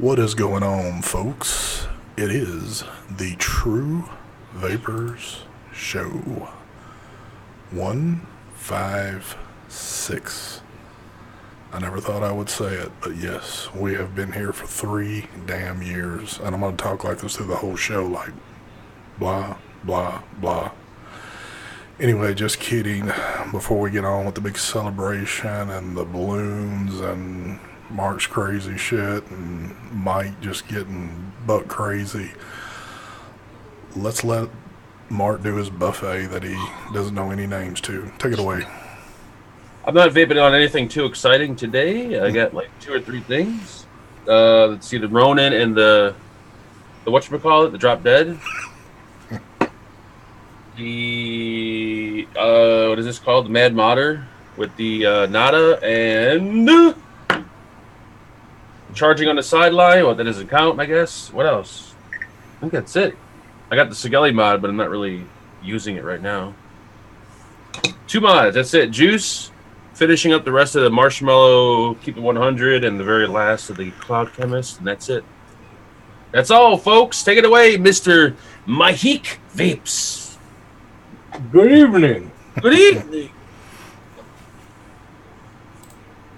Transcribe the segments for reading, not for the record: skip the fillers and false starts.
What is going on, folks? It is the True Vapors Show 156. I never thought I would say it, but yes, we have been here for 3 damn years, and I'm going to talk like this through the whole show, like blah, blah, blah. Anyway, just kidding. Before we get on with the big celebration and the balloons and Mark's crazy shit and Mike just getting buck crazy, let's let Mark do his buffet that he doesn't know any names to. Take it away. I'm not vaping on anything too exciting today. I got like 2 or 3 things. Let's see, the Ronin and the whatchamacallit, the Drop Dead. The what is this called? The Mad Modder with the Nada and charging on the sideline. Well, that doesn't count, I guess. What else? I think that's it. I got the Sigelli mod, but I'm not really using it right now. 2 mods. That's it. Juice. Finishing up the rest of the Marshmallow Keep It 100 and the very last of the Cloud Chemist, and that's it. That's all, folks. Take it away, Mr. Mahik Vapes. Good evening. Good evening.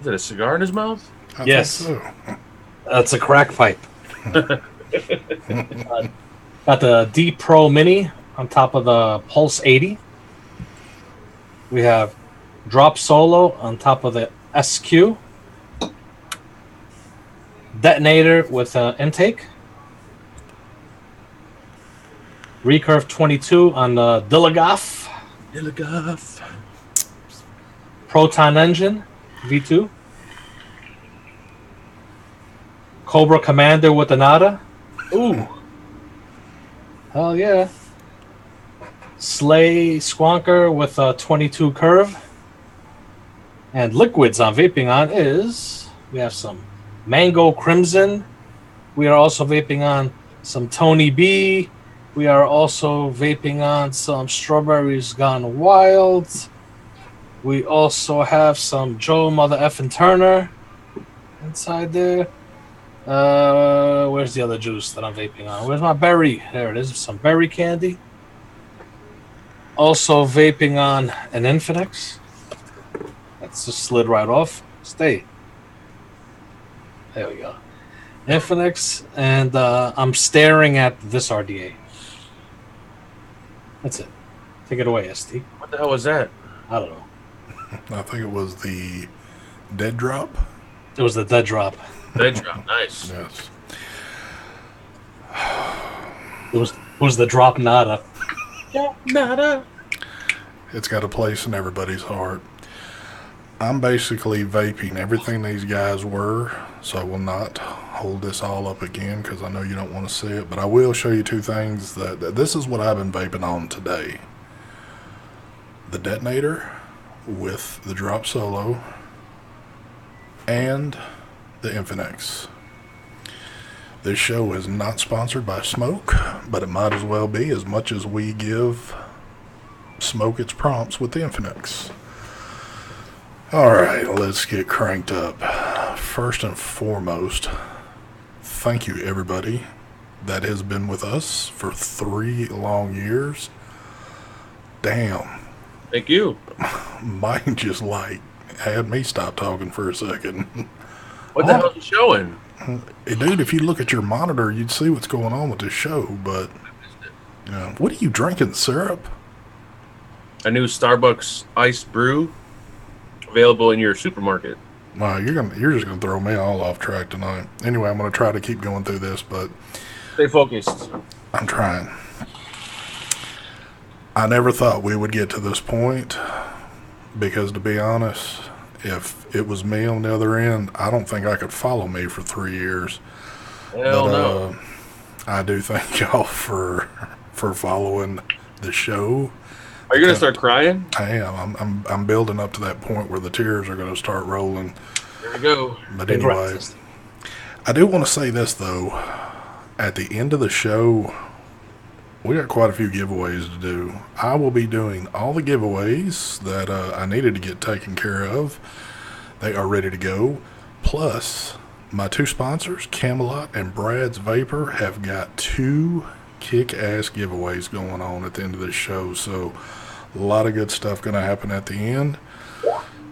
Is it a cigar in his mouth? I Yes. think so. That's a crack pipe. Got the D Pro Mini on top of the Pulse 80. We have Drop Solo on top of the SQ. Detonator with intake. Recurve 22 on the Dillagoff. Proton Engine V2. Cobra Commander with the Nada. Ooh. Hell yeah. Slay Squonker with a 22 curve. And liquids on vaping on is, we have some Mango Crimson. We are also vaping on some Tony B. We are also vaping on some Strawberries Gone Wild. We also have some Joe Mother Effin' Turner inside there. Where's the other juice that I'm vaping on? Where's my berry? There it is. Some berry candy. Also vaping on an Infinix. That's just slid right off. Stay. There we go. Infinix, and I'm staring at this RDA. That's it. Take it away, ST. What the hell was that? I don't know. I think it was the Dead Drop. It was the dead drop. Dead Drop. Nice. Yes. It was the drop nada. Nada. It's got a place in everybody's heart. I'm basically vaping everything these guys were, so I will not hold this all up again because I know you don't want to see it, but I will show you 2 things that this is what I've been vaping on today. The Detonator with the Drop Solo and the Infinix. This show is not sponsored by Smoke, but it might as well be, as much as we give Smoke its prompts with the Infinix. Alright, let's get cranked up. First and foremost, thank you everybody that has been with us for 3 long years. Damn. Thank you. Mine just like had me stop talking for a second. What the hell is it showing? Dude, if you look at your monitor, you'd see what's going on with this show, but what are you drinking, syrup? A new Starbucks iced brew available in your supermarket. Wow, you're just gonna throw me all off track tonight. Anyway, I'm gonna try to keep going through this, but Stay focused. I'm trying. I never thought we would get to this point because, to be honest, if it was me on the other end, I don't think I could follow me for 3 years. Hell no. I do thank y'all for following the show. Are you gonna start crying? I am. I'm building up to that point where the tears are going to start rolling. There we go. But anyway, I do want to say this though. At the end of the show, we got quite a few giveaways to do. I will be doing all the giveaways that I needed to get taken care of. They are ready to go. Plus, my two sponsors, Camelot and Brad's Vapor, have got 2 kick-ass giveaways going on at the end of this show. So a lot of good stuff going to happen at the end.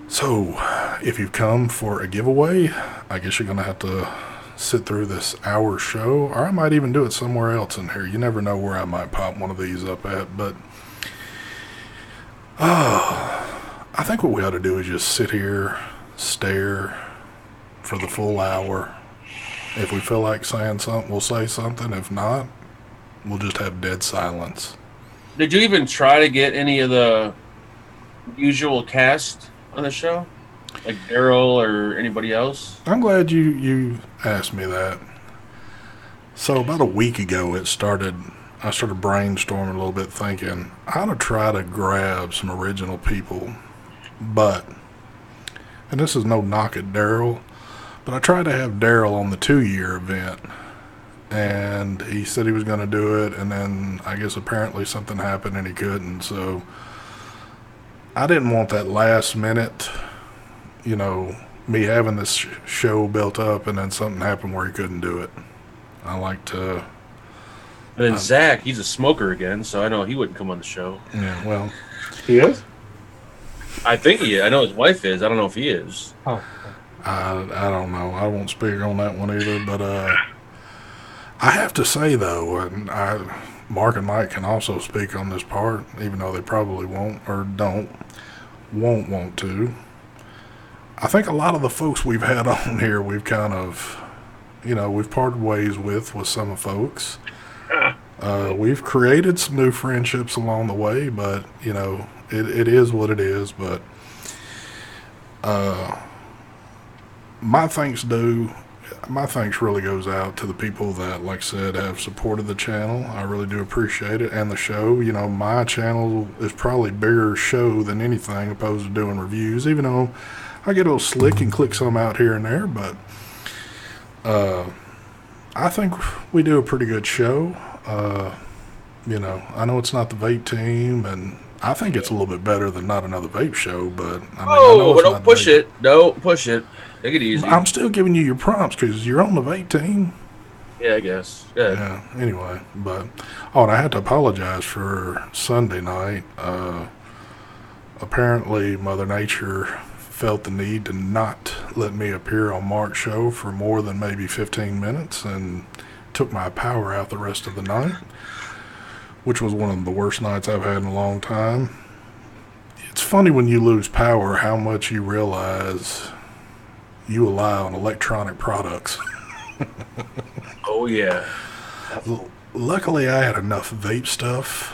So if you've come for a giveaway, I guess you're going to have to sit through this hour show, or I might even do it somewhere else in here. You never know where I might pop one of these up at, but I think what we ought to do is just sit here, stare for the full hour. If we feel like saying something, we'll say something. If not, we'll just have dead silence. Did you even try to get any of the usual cast on the show? Like Daryl or anybody else? I'm glad you asked me that. So about a week ago, I started brainstorming a little bit, thinking how to try to grab some original people. But, and this is no knock at Daryl, but I tried to have Daryl on the 2-year event, and he said he was going to do it, and then I guess apparently something happened and he couldn't. So I didn't want that last minute, me having this show built up and then something happened where he couldn't do it. I like to... And then Zach, he's a smoker again, so I know he wouldn't come on the show. Yeah, well... He is? I think he is. I know his wife is. I don't know if he is. Oh. I don't know. I won't speak on that one either, but I have to say, though, and Mark and Mike can also speak on this part, even though they probably won't or won't want to. I think a lot of the folks we've had on here, we've kind of, we've parted ways with some folks. We've created some new friendships along the way, but, it is what it is. But my thanks really goes out to the people that, like I said, have supported the channel. I really do appreciate it, and the show. My channel is probably a bigger show than anything opposed to doing reviews, even though I get a little slick and click some out here and there, but I think we do a pretty good show. I know it's not the vape team, and I think it's a little bit better than Not Another Vape Show, but I know don't push it. Don't push it. Take it easy. I'm still giving you your prompts because you're on the vape team. Yeah, I guess. Yeah, anyway, but and I had to apologize for Sunday night. Apparently Mother Nature felt the need to not let me appear on Mark's show for more than maybe 15 minutes and took my power out the rest of the night, which was one of the worst nights I've had in a long time. It's funny when you lose power how much you realize you rely on electronic products. Oh, yeah. Luckily, I had enough vape stuff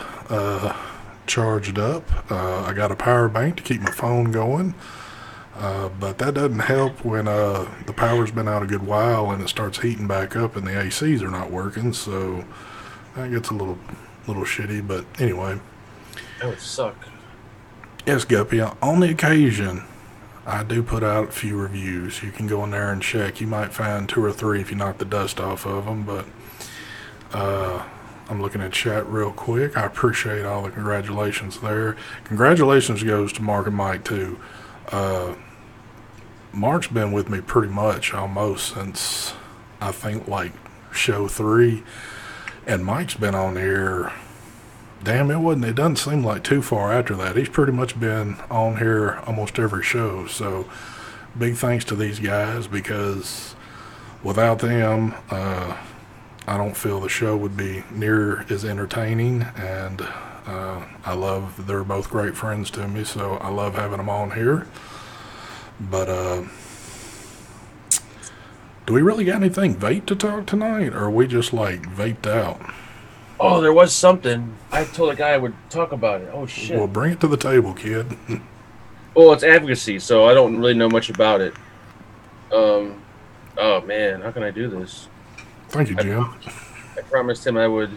charged up. I got a power bank to keep my phone going. But that doesn't help when the power's been out a good while and it starts heating back up and the ACs are not working. So that gets a little shitty. But anyway. That would suck. Yes, Guppy. On the occasion, I do put out a few reviews. You can go in there and check. You might find 2 or 3 if you knock the dust off of them. But I'm looking at chat real quick. I appreciate all the congratulations there. Congratulations goes to Mark and Mike, too. Mark's been with me pretty much almost since, I think, like show 3. And Mike's been on here, it doesn't seem like too far after that. He's pretty much been on here almost every show. So big thanks to these guys, because without them, I don't feel the show would be near as entertaining. And they're both great friends to me, so I love having them on here. But do we really got anything vape to talk tonight, or are we just like vaped out? Oh, there was something. I told a guy I would talk about it. Oh, shit. Well, bring it to the table, kid. Well, it's Advocacy, so I don't really know much about it. Oh, man. How can I do this? Thank you, Jim. I promised him I would...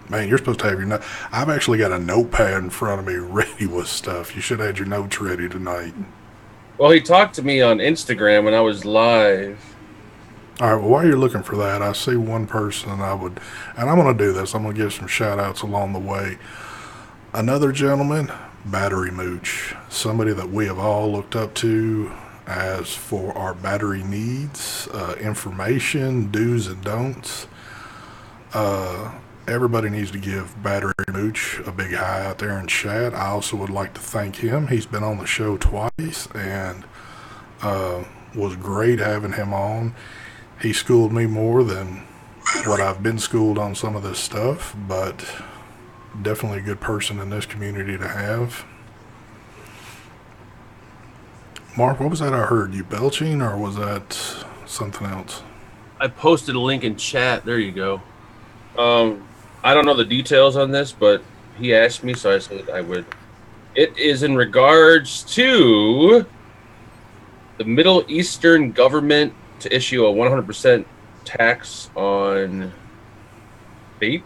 Man, you're supposed to have your I've actually got a notepad in front of me ready with stuff. You should have had your notes ready tonight. Well, he talked to me on Instagram when I was live. All right, well, while you're looking for that, I see one person and I'm going to do this. I'm going to give some shout-outs along the way. Another gentleman, Battery Mooch, somebody that we have all looked up to as for our battery needs, information, do's and don'ts. Everybody needs to give Battery Mooch a big hi out there in chat. I also would like to thank him. He's been on the show twice and was great having him on. He schooled me more than what I've been schooled on some of this stuff, but definitely a good person in this community to have. Mark, what was that I heard? You belching, or was that something else? I posted a link in chat. There you go. I don't know the details on this, but he asked me, so I said I would. It is in regards to the Middle Eastern government to issue a 100% tax on vape,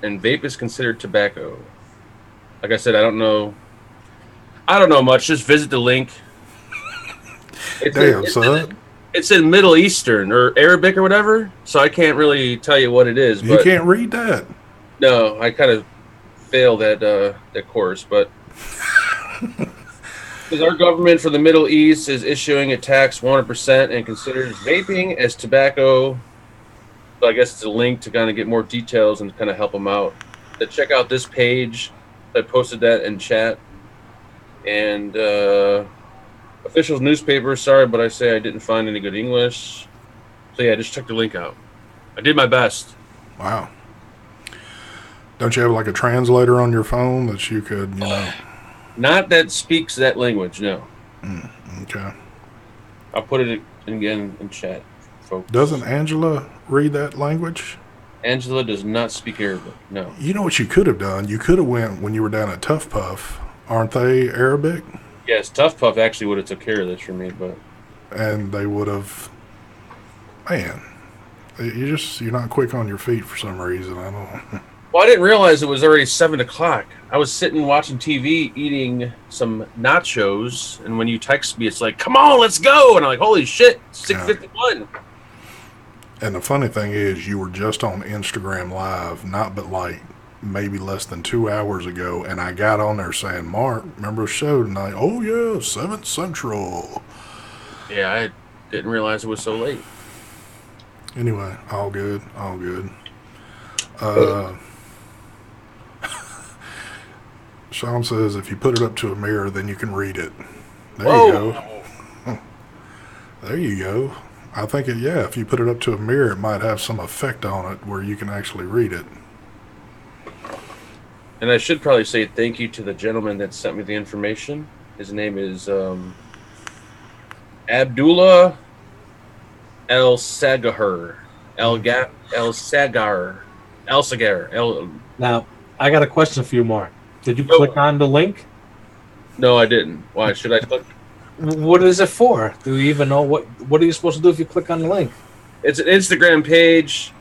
and vape is considered tobacco. Like I said, I don't know much. Just visit the link. It's in Middle Eastern or Arabic or whatever, so I can't really tell you what it is. You can't read that. No, I kind of failed that course, but because our government for the Middle East is issuing a tax 100% and considers vaping as tobacco. So I guess it's a link to kind of get more details and kind of help them out. To check out this page, I posted that in chat. And official newspaper, sorry, but I say I didn't find any good English. So yeah, just check the link out. I did my best. Wow. Don't you have like a translator on your phone that you could, Not that speaks that language, no. Okay. I'll put it again in chat, folks. Doesn't Angela read that language? Angela does not speak Arabic, no. You know what you could have done? You could have went when you were down at Tough Puff. Aren't they Arabic? Yes, Tough Puff actually would have took care of this for me, but... And they would have... Man, you're not quick on your feet for some reason. I don't... Well, I didn't realize it was already 7 o'clock. I was sitting watching TV, eating some nachos, and when you text me, it's like, come on, let's go! And I'm like, holy shit, 6:51. And the funny thing is, you were just on Instagram Live, not but like maybe less than 2 hours ago, and I got on there saying, Mark, remember the show tonight? Oh, yeah, 7th Central. Yeah, I didn't realize it was so late. Anyway, all good, all good. Sean says, if you put it up to a mirror, then you can read it. There you go. There you go. I think, if you put it up to a mirror, it might have some effect on it where you can actually read it. And I should probably say thank you to the gentleman that sent me the information. His name is Abdullah El Sagar. Now, I got a question for you, Mark. Did you click on the link? No, I didn't. Why should I click? What is it for? Do you even know what are you supposed to do if you click on the link? It's an Instagram page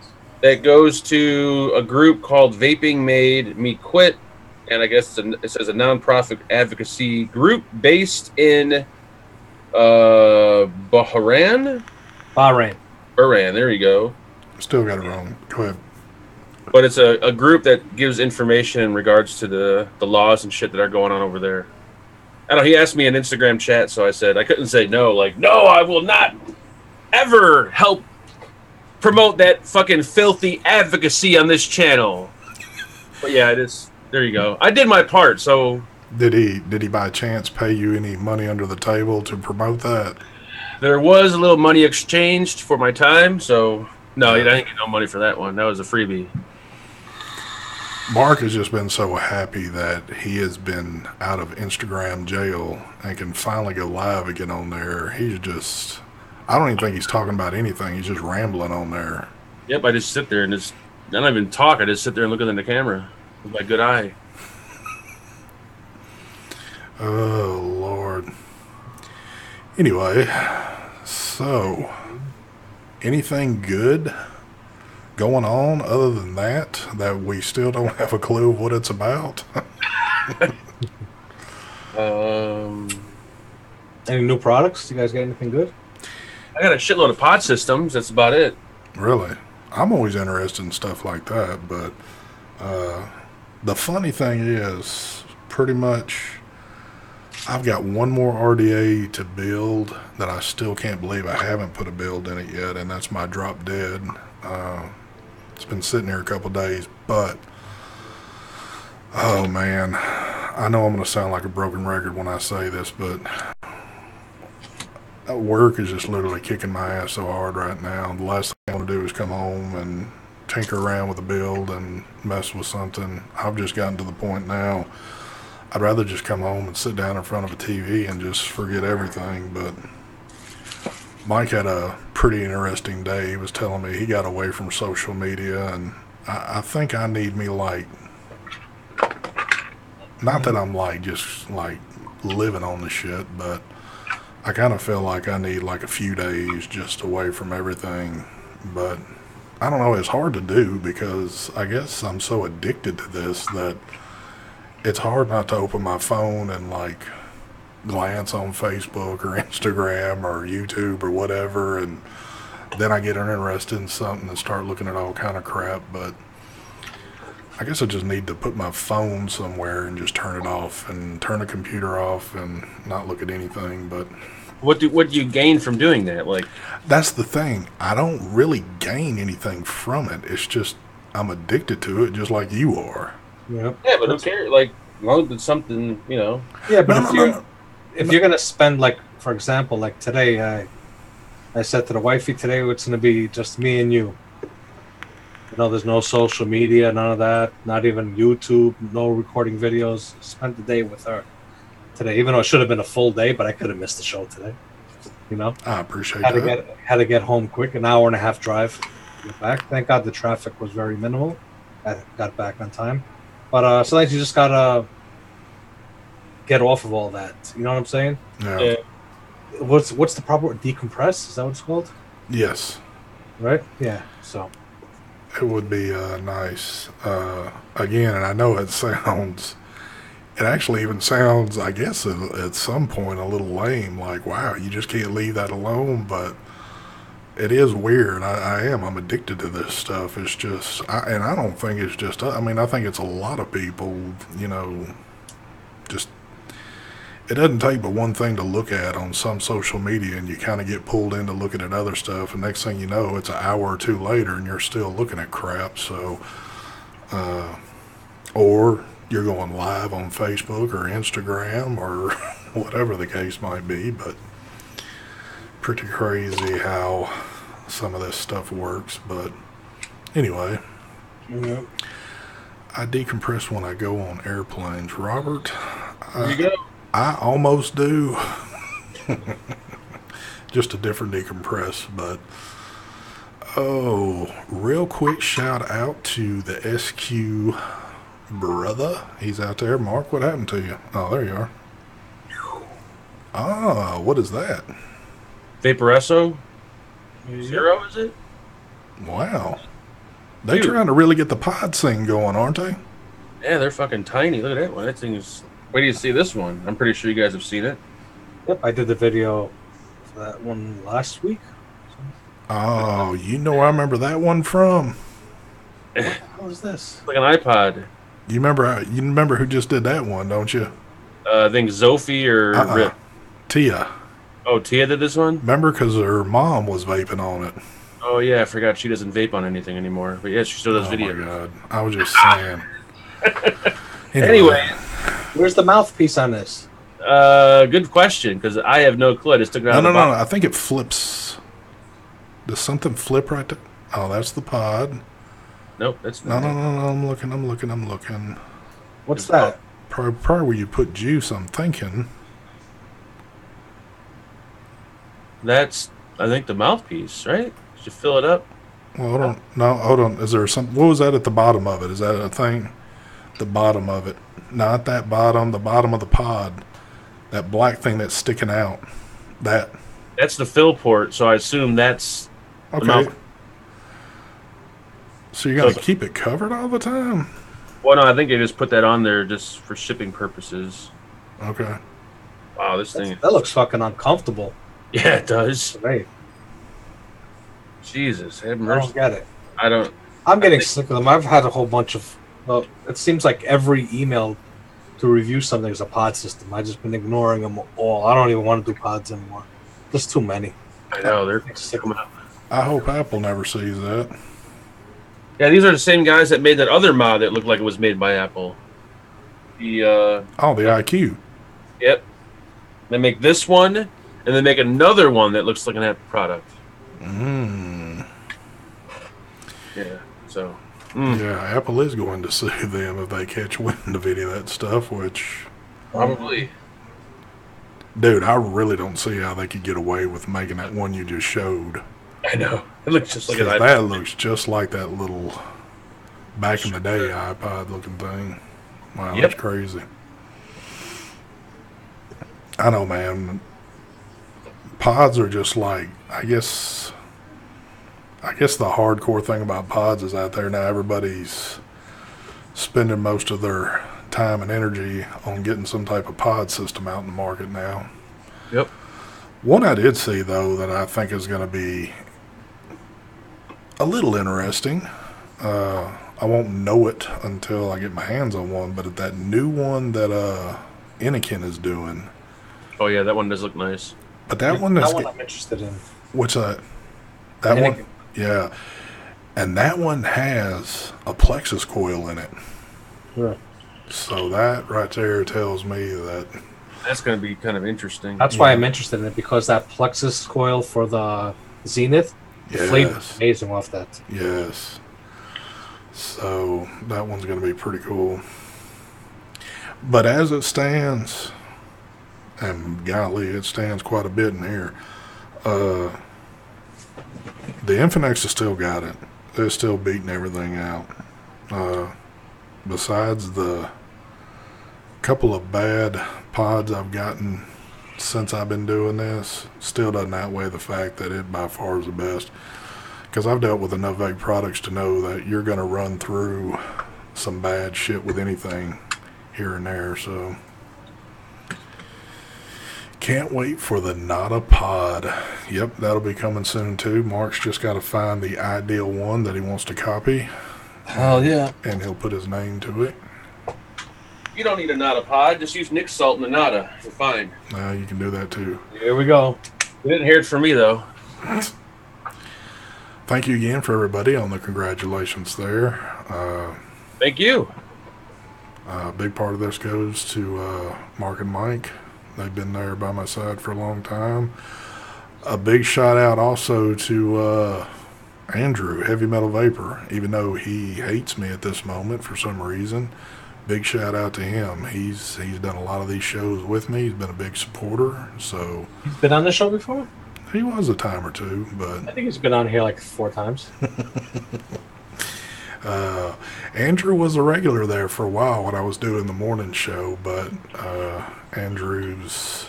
that goes to a group called Vaping Made Me Quit, and I guess it says a nonprofit advocacy group based in Bahrain. There you go. Still got it wrong. Go ahead. But it's a group that gives information in regards to the laws and shit that are going on over there. I don't know, he asked me in Instagram chat, so I said I couldn't say no. Like, no, I will not ever help promote that fucking filthy advocacy on this channel. But yeah, it is. There you go. I did my part, so... Did he by chance pay you any money under the table to promote that? There was a little money exchanged for my time, so... No, I didn't get no money for that one. That was a freebie. Mark has just been so happy that he has been out of Instagram jail and can finally go live again on there. He's just... I don't even think he's talking about anything. He's just rambling on there. Yep, I just sit there and I don't even talk. I just sit there and look at the camera with my good eye. Oh, Lord. Anyway, so... Anything good going on other than that we still don't have a clue of what it's about? Any new products? You guys got anything good? I got a shitload of pod systems. That's about it. Really? I'm always interested in stuff like that, but the funny thing is, pretty much I've got one more RDA to build that I still can't believe I haven't put a build in it yet, and that's my Drop Dead. It's been sitting here a couple days, but oh man, I know I'm going to sound like a broken record when I say this, but work is just literally kicking my ass so hard right now. The last thing I want to do is come home and tinker around with a build and mess with something. I've just gotten to the point now, I'd rather just come home and sit down in front of a TV and just forget everything. But Mike had a pretty interesting day. He was telling me he got away from social media, and I think I need me like, not that I'm like just like living on the shit, but I kind of feel like I need like a few days just away from everything. But I don't know, it's hard to do because I guess I'm so addicted to this that it's hard not to open my phone and like glance on Facebook or Instagram or YouTube or whatever, and then I get interested in something and start looking at all kind of crap. But I guess I just need to put my phone somewhere and just turn it off and turn the computer off and not look at anything. But what do you gain from doing that? Like, that's the thing. I don't really gain anything from it. It's just I'm addicted to it, just like you are. Yeah, but who cares? Like, as long as it's something, you know. Yeah, but if you're gonna spend, like, for example, like today, I said to the wifey today, it's gonna be just me and you. You know, there's no social media, none of that, not even YouTube, no recording videos. Spent the day with her today, even though it should have been a full day, but I could have missed the show today. You know, I appreciate that. Had to get home quick, an hour and a half drive to get back. Thank God the traffic was very minimal. I got back on time. But sometimes you just gotta get off of all that. You know what I'm saying? Yeah. What's the proper word? Decompress? Is that what it's called? Yes. Right? Yeah. So it would be nice. Again, and I know it actually even sounds, I guess, at some point a little lame. Like, wow, you just can't leave that alone. But it is weird. I'm addicted to this stuff. It's just, and I don't think it's just, I mean, I think it's a lot of people, you know, just, it doesn't take but one thing to look at on some social media and you kind of get pulled into looking at other stuff. And next thing you know, it's an hour or two later and you're still looking at crap. So, or you're going live on Facebook or Instagram or whatever the case might be. But pretty crazy how some of this stuff works. But anyway, I decompress when I go on airplanes. Robert, there you go. I almost do. Just a different decompress. But real quick shout out to the SQ brother. He's out there. Mark, what happened to you? Oh, there you are. What is that? Vaporesso? Zero, is it? Wow. They're trying to really get the pod scene going, aren't they? Yeah, they're fucking tiny. Look at that one. That thing is... Wait till you see this one. I'm pretty sure you guys have seen it. Yep, I did the video for that one last week. Oh, you know I remember that one from. What the hell is this? Like an iPod. You remember who just did that one, don't you? I think Zophie or Rip. Tia. Oh, Tia did this one? Remember, because her mom was vaping on it. Oh, yeah, I forgot she doesn't vape on anything anymore. But yeah, she still does video. Oh, my God. I was just saying. Anyway. Where's the mouthpiece on this? Good question, because I have no clue. I just took it out of the box. No. I think it flips. Does something flip right there? Oh, that's the pod. Nope, that's not No. I'm looking. What's that? Probably where you put juice, I'm thinking. That's, I think, the mouthpiece, right? Did you fill it up? Well, hold on. No, hold on. Is there some? What was that at the bottom of it? Is that a thing? The bottom of it. Not that bottom. The bottom of the pod. That black thing that's sticking out. That. That's the fill port, so I assume that's the okay. mouth. So you're going to keep it covered all the time? Well, no, I think they just put that on there just for shipping purposes. Okay. Wow, this thing. That looks fucking uncomfortable. Yeah, it does. Right. Jesus, have I mercy. don't get it. I don't. I'm getting sick of them. I've had a whole bunch of. Well, it seems like every email to review something as a pod system. I've just been ignoring them all. I don't even want to do pods anymore. There's too many. I know they're coming out. I hope Apple never sees that. Yeah, these are the same guys that made that other mod that looked like it was made by Apple. The the IQ. Yep. They make this one, and they make another one that looks like an Apple product. Yeah. So. Yeah, Apple is going to sue them if they catch wind of any of that stuff, which... Probably. Dude, I really don't see how they could get away with making that one you just showed. I know. It looks just like an iPod. iPod. That looks just like that little back in the day iPod looking thing. Wow, Yep. That's crazy. I know, man. Pods are just like, I guess the hardcore thing about pods is out there now everybody's spending most of their time and energy on getting some type of pod system out in the market now. Yep. One I did see, though, that I think is going to be a little interesting. I won't know it until I get my hands on one, but that new one that Anakin is doing. Oh, yeah, that one does look nice. But that one is... That one I'm interested in. What's that? That Anakin. one? Yeah. And that one has a plexus coil in it. Yeah. So that right there tells me that... That's going to be kind of interesting. That's why I'm interested in it, because that plexus coil for the Zenith, the flavor is amazing off that. Yes. So that one's going to be pretty cool. But as it stands, and golly, it stands quite a bit in here, the Infinix has still got it. They're still beating everything out. Besides the couple of bad pods I've gotten since I've been doing this, still doesn't outweigh the fact that it by far is the best. Because I've dealt with enough vape products to know that you're going to run through some bad shit with anything here and there. So can't wait for the Nada pod. Yep, that'll be coming soon too. Mark's just got to find the ideal one that he wants to copy. Hell yeah. And he'll put his name to it. You don't need a Nada pod. Just use Nick's salt and a Nada. You're fine. You can do that too. Here we go. You didn't hear it from me, though. Thank you again for everybody on the congratulations there. Thank you. A big part of this goes to Mark and Mike. They've been there by my side for a long time. A big shout out also to Andrew, Heavy Metal Vapor, even though he hates me at this moment for some reason. Big shout out to him. He's done a lot of these shows with me. He's been a big supporter. So He's been on the show before? he was a time or two, but I think he's been on here like 4 times. Andrew was a regular there for a while when I was doing the morning show, but Andrew's...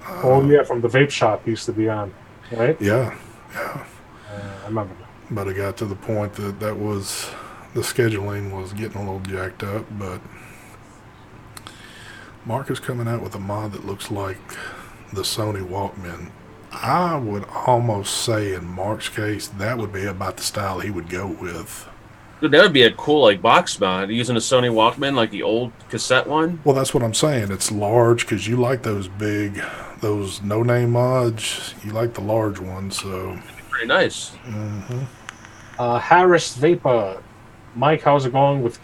oh, yeah, from the vape shop he used to be on, right? Yeah. I remember. But it got to the point that was... the scheduling was getting a little jacked up, but Mark is coming out with a mod that looks like the Sony Walkman. I would almost say in Mark's case, that would be about the style he would go with. Dude, that would be a cool like box mod using a Sony Walkman, like the old cassette one. Well, that's what I'm saying. It's large because you like those big, those no-name mods. You like the large ones, so... Pretty nice. Mm-hmm. Harris Vapor. Mike, how's it going with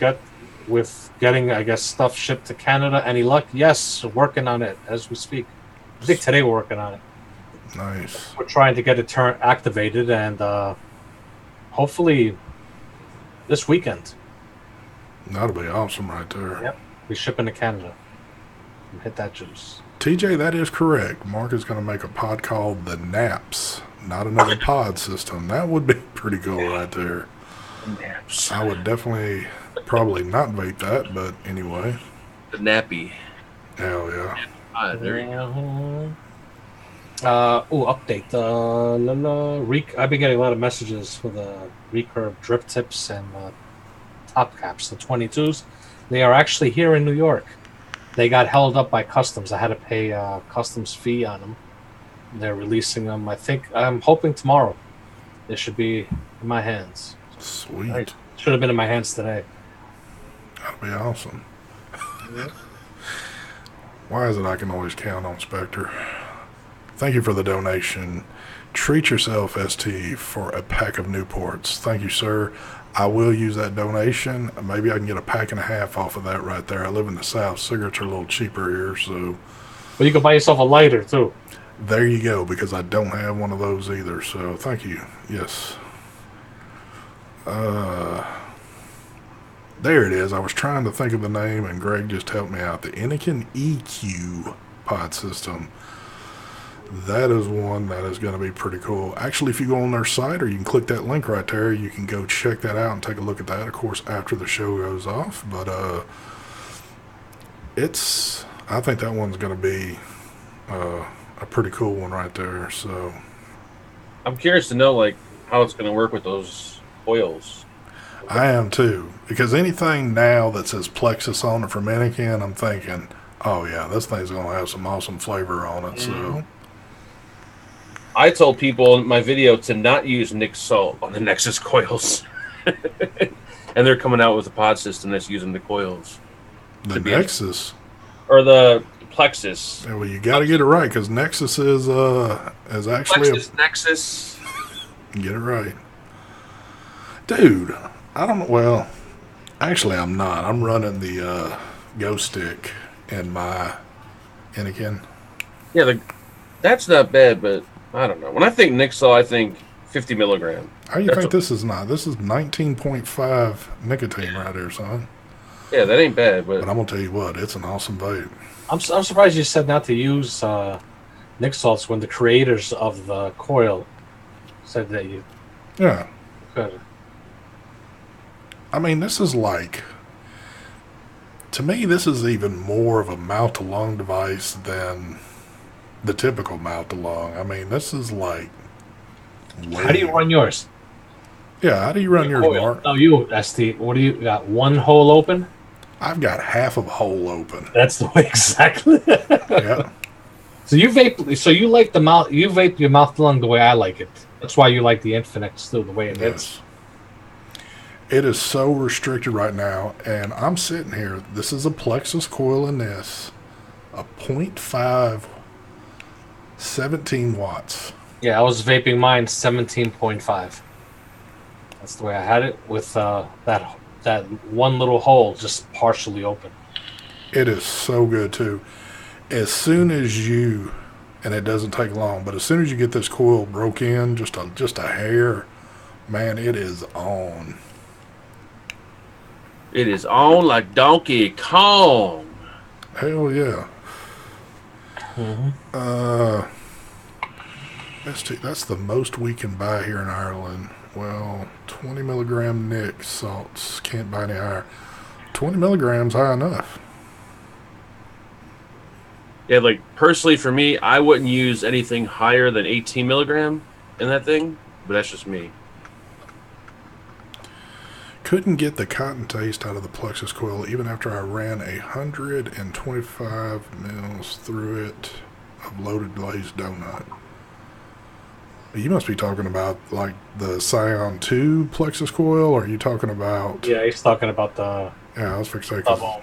getting, I guess, stuff shipped to Canada? Any luck? Yes, working on it as we speak. I think today we're working on it. Nice. We're trying to get it activated, and hopefully this weekend. That'll be awesome right there. Yep. We're shipping to Canada. Hit that juice. TJ, that is correct. Mark is going to make a pod called the Naps, not another pod system. That would be pretty cool right there. Naps. I would definitely probably not vape that, but anyway. The nappy. Hell yeah. There you go. Update. I've been getting a lot of messages for the recurve drip tips and top caps, the 22s. They are actually here in New York. They got held up by customs. I had to pay a customs fee on them. They're releasing them. I'm hoping tomorrow. They should be in my hands. Sweet. Should have been in my hands today. That'd be awesome. Why is it I can always count on Spectre? Thank you for the donation. Treat yourself, ST, for a pack of Newports. Thank you, sir. I will use that donation. Maybe I can get a pack and a half off of that right there. I live in the South. Cigarettes are a little cheaper here, so... But you can buy yourself a lighter, too. There you go, because I don't have one of those either, so thank you. Yes. There it is. I was trying to think of the name, and Greg just helped me out. The Anakin EQ pod system. That is one that is going to be pretty cool. Actually, if you go on their site, or you can click that link right there, you can go check that out and take a look at that, of course, after the show goes off. But I think that one's going to be a pretty cool one right there. So I'm curious to know, like, how it's going to work with those oils. I am too, because anything now that says Plexus on it from Anakin, I'm thinking, oh yeah, this thing's going to have some awesome flavor on it. So I told people in my video to not use Nick Salt on the Nexus coils. And they're coming out with a pod system that's using the coils. The Nexus? Or the Plexus. Yeah, well, you got to get it right, because Nexus is actually Plexus, Nexus. Get it right. Dude, I don't know. Well, actually, I'm not. I'm running the Ghost Stick in my Anakin. Yeah, that's not bad, but I don't know. When I think Nixol, I think 50 milligram. How do you think this is not? This is 19.5 nicotine right here, son. Yeah, that ain't bad, but I'm going to tell you what, it's an awesome vape. I'm surprised you said not to use Nick Salts when the creators of the Coil said that you Yeah. could. I mean, this is like, to me, this is even more of a mouth-to-lung device than the typical mouth-to-lung. I mean, this is like... How do you run yours? Yeah, how do you run yours, Mark? No, you, ST. What do you got? One hole open? I've got half of a hole open. That's the way, exactly. Yeah. So you vape. So you like the mouth. You vape your mouth to lung the way I like it. That's why you like the Infinite still the way it is. It is so restricted right now, and I'm sitting here. This is a Plexus coil in this, a 0.5, 17 watts. Yeah, I was vaping mine 17.5. That's the way I had it with that one little hole just partially open. It is so good too. As soon as you, and it doesn't take long, but as soon as you get this coil broke in, just a hair, man, it is on. it is on like Donkey Kong. Hell yeah. Mm-hmm. That's the most we can buy here in Ireland. Well, 20 milligram Nick salts. Can't buy any higher. 20 milligrams high enough. Yeah, like personally for me, I wouldn't use anything higher than 18 milligram in that thing, but that's just me. Couldn't get the cotton taste out of the Plexus coil even after I ran 125 mils through it of loaded glazed donut. You must be talking about like the Scion 2 Plexus coil, or are you talking about... Yeah, he's talking about the... Yeah, I was fixing double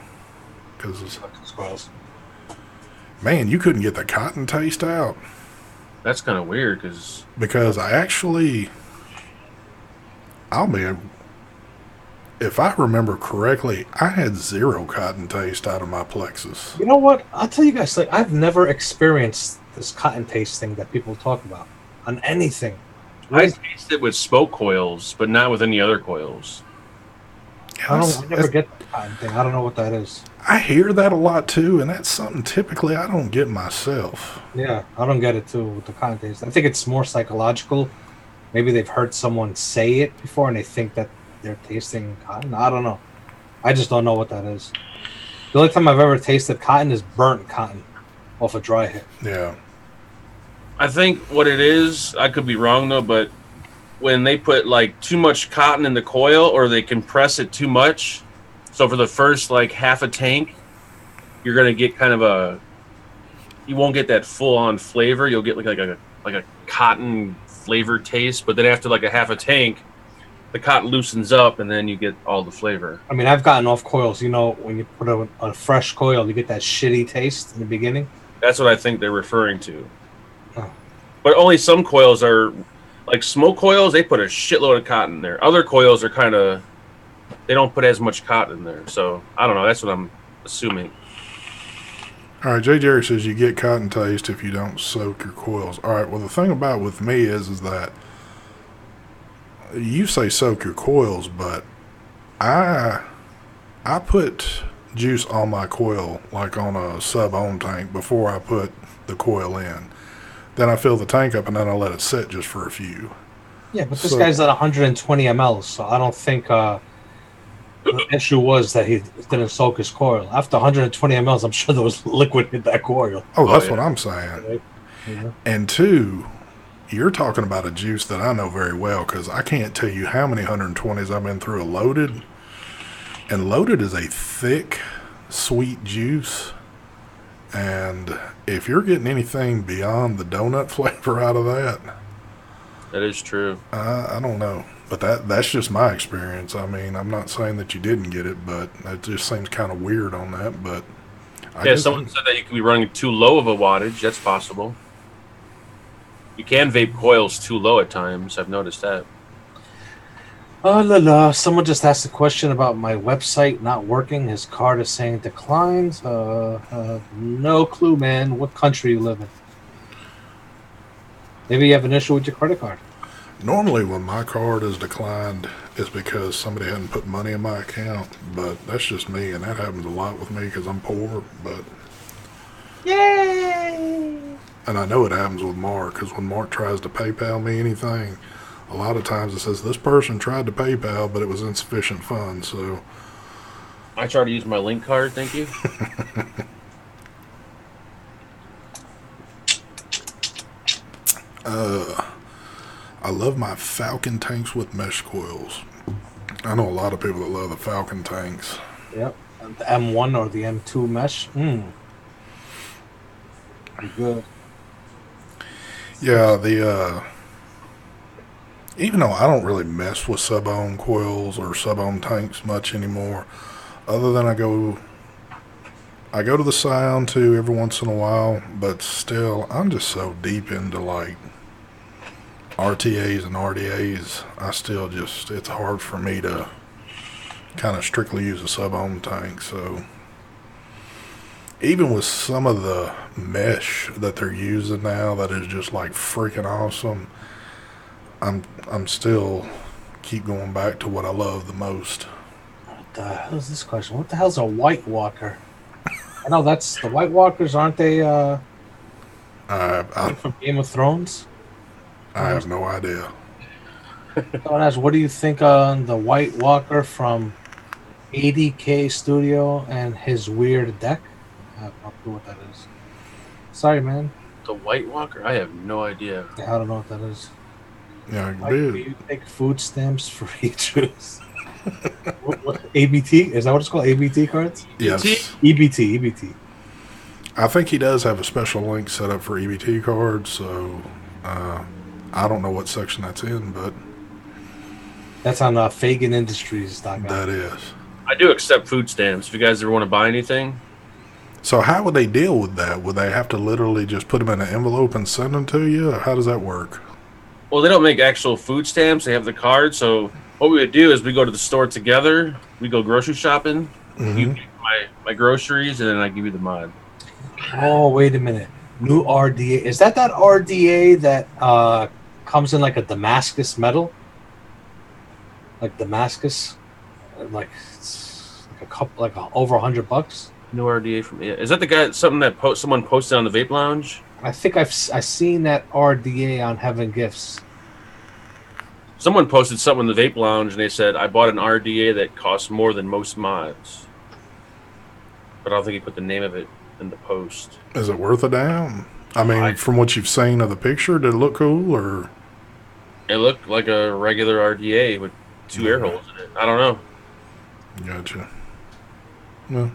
because coils. Man, you couldn't get the cotton taste out. That's kind of weird because I actually... If I remember correctly, I had zero cotton taste out of my Plexus. You know what? I'll tell you guys, like, I've never experienced this cotton taste thing that people talk about on anything. I taste it with smoke coils, but not with any other coils. I never get the cotton thing. I don't know what that is. I hear that a lot too, and that's something typically I don't get myself. Yeah, I don't get it too with the cotton taste. I think it's more psychological. Maybe they've heard someone say it before and they think that they're tasting cotton. I don't know. I just don't know what that is. The only time I've ever tasted cotton is burnt cotton off a dry hit. Yeah. I think what it is, I could be wrong though, but when they put like too much cotton in the coil or they compress it too much, so for the first like half a tank, you're gonna get kind of you won't get that full on flavor. You'll get like a cotton flavor taste, but then after like a half a tank, the cotton loosens up, and then you get all the flavor. I mean, I've gotten off coils. You know, when you put a fresh coil, you get that shitty taste in the beginning. That's what I think they're referring to. Oh. But only some coils are, like smoke coils, they put a shitload of cotton in there. Other coils are kind of, they don't put as much cotton in there. So, I don't know. That's what I'm assuming. All right, J. Jerry says you get cotton taste if you don't soak your coils. All right, well, the thing about with me is that you say soak your coils, but I put juice on my coil, like on a sub-ohm tank, before I put the coil in. Then I fill the tank up, and then I let it sit just for a few. Yeah, but this guy's at 120 ml, so I don't think the issue was that he didn't soak his coil. After 120 ml, I'm sure there was liquid in that coil. Oh, that's what I'm saying. Right? Yeah. And two, you're talking about a juice that I know very well, because I can't tell you how many 120s I've been through a loaded. And loaded is a thick, sweet juice. And if you're getting anything beyond the donut flavor out of that, That is true. I don't know. But that's just my experience. I mean, I'm not saying that you didn't get it, but it just seems kind of weird on that. But Yeah, someone said that you could be running too low of a wattage. That's possible. You can vape coils too low at times. I've noticed that. Oh, la la. Someone just asked a question about my website not working. His card is saying declined. No clue, man. What country you live in? Maybe you have an issue with your credit card. Normally, when my card is declined, it's because somebody hadn't put money in my account. But that's just me, and that happens a lot with me because I'm poor. But Yay! and I know it happens with Mark, because when Mark tries to PayPal me anything, a lot of times it says this person tried to PayPal, but it was insufficient funds. So I try to use my link card. Thank you. I love my Falcon tanks with mesh coils. I know a lot of people that love the Falcon tanks. Yep. The M1 or the M2 mesh. Good. Yeah, even though I don't really mess with sub-ohm coils or sub-ohm tanks much anymore, other than I go to the Scion too every once in a while, but still, I'm just so deep into like RTAs and RDAs. It's hard for me to kind of strictly use a sub-ohm tank. So even with some of the mesh that they're using now, that is just like freaking awesome, I'm still keep going back to what I love the most. What the hell is this question? What the hell's a White Walker? I know that's the White Walkers, aren't they? From Game of Thrones. I have no idea. Someone asked, what do you think on the White Walker from 80K Studio and his weird deck? I have no clue what that is. Sorry, man. The White Walker? I have no idea. I don't know what that is. Yeah, Why do you take food stamps for juice? what, ABT? Is that what it's called? ABT cards? Yes. EBT. I think he does have a special link set up for EBT cards, so I don't know what section that's in, but that's on FaganIndustries.com. That is. I do accept food stamps. If you guys ever want to buy anything. So how would they deal with that? Would they have to literally just put them in an envelope and send them to you? Or how does that work? Well, they don't make actual food stamps. They have the card. So what we would do is we go to the store together. We go grocery shopping. Mm-hmm. You pick my groceries, and then I give you the mod. Oh, wait a minute. New RDA. Is that RDA that comes in like a Damascus metal? Like Damascus? Like it's like a couple, like over $100? No RDA from it. Is that the guy? Something that someone posted on the Vape Lounge? I think I've seen that RDA on Heaven Gifts. Someone posted something in the Vape Lounge, and they said, I bought an RDA that costs more than most mods. But I don't think he put the name of it in the post. Is it worth a damn? I mean, from what you've seen of the picture, did it look cool, or? It looked like a regular RDA with two air holes in it. I don't know. Gotcha. Well.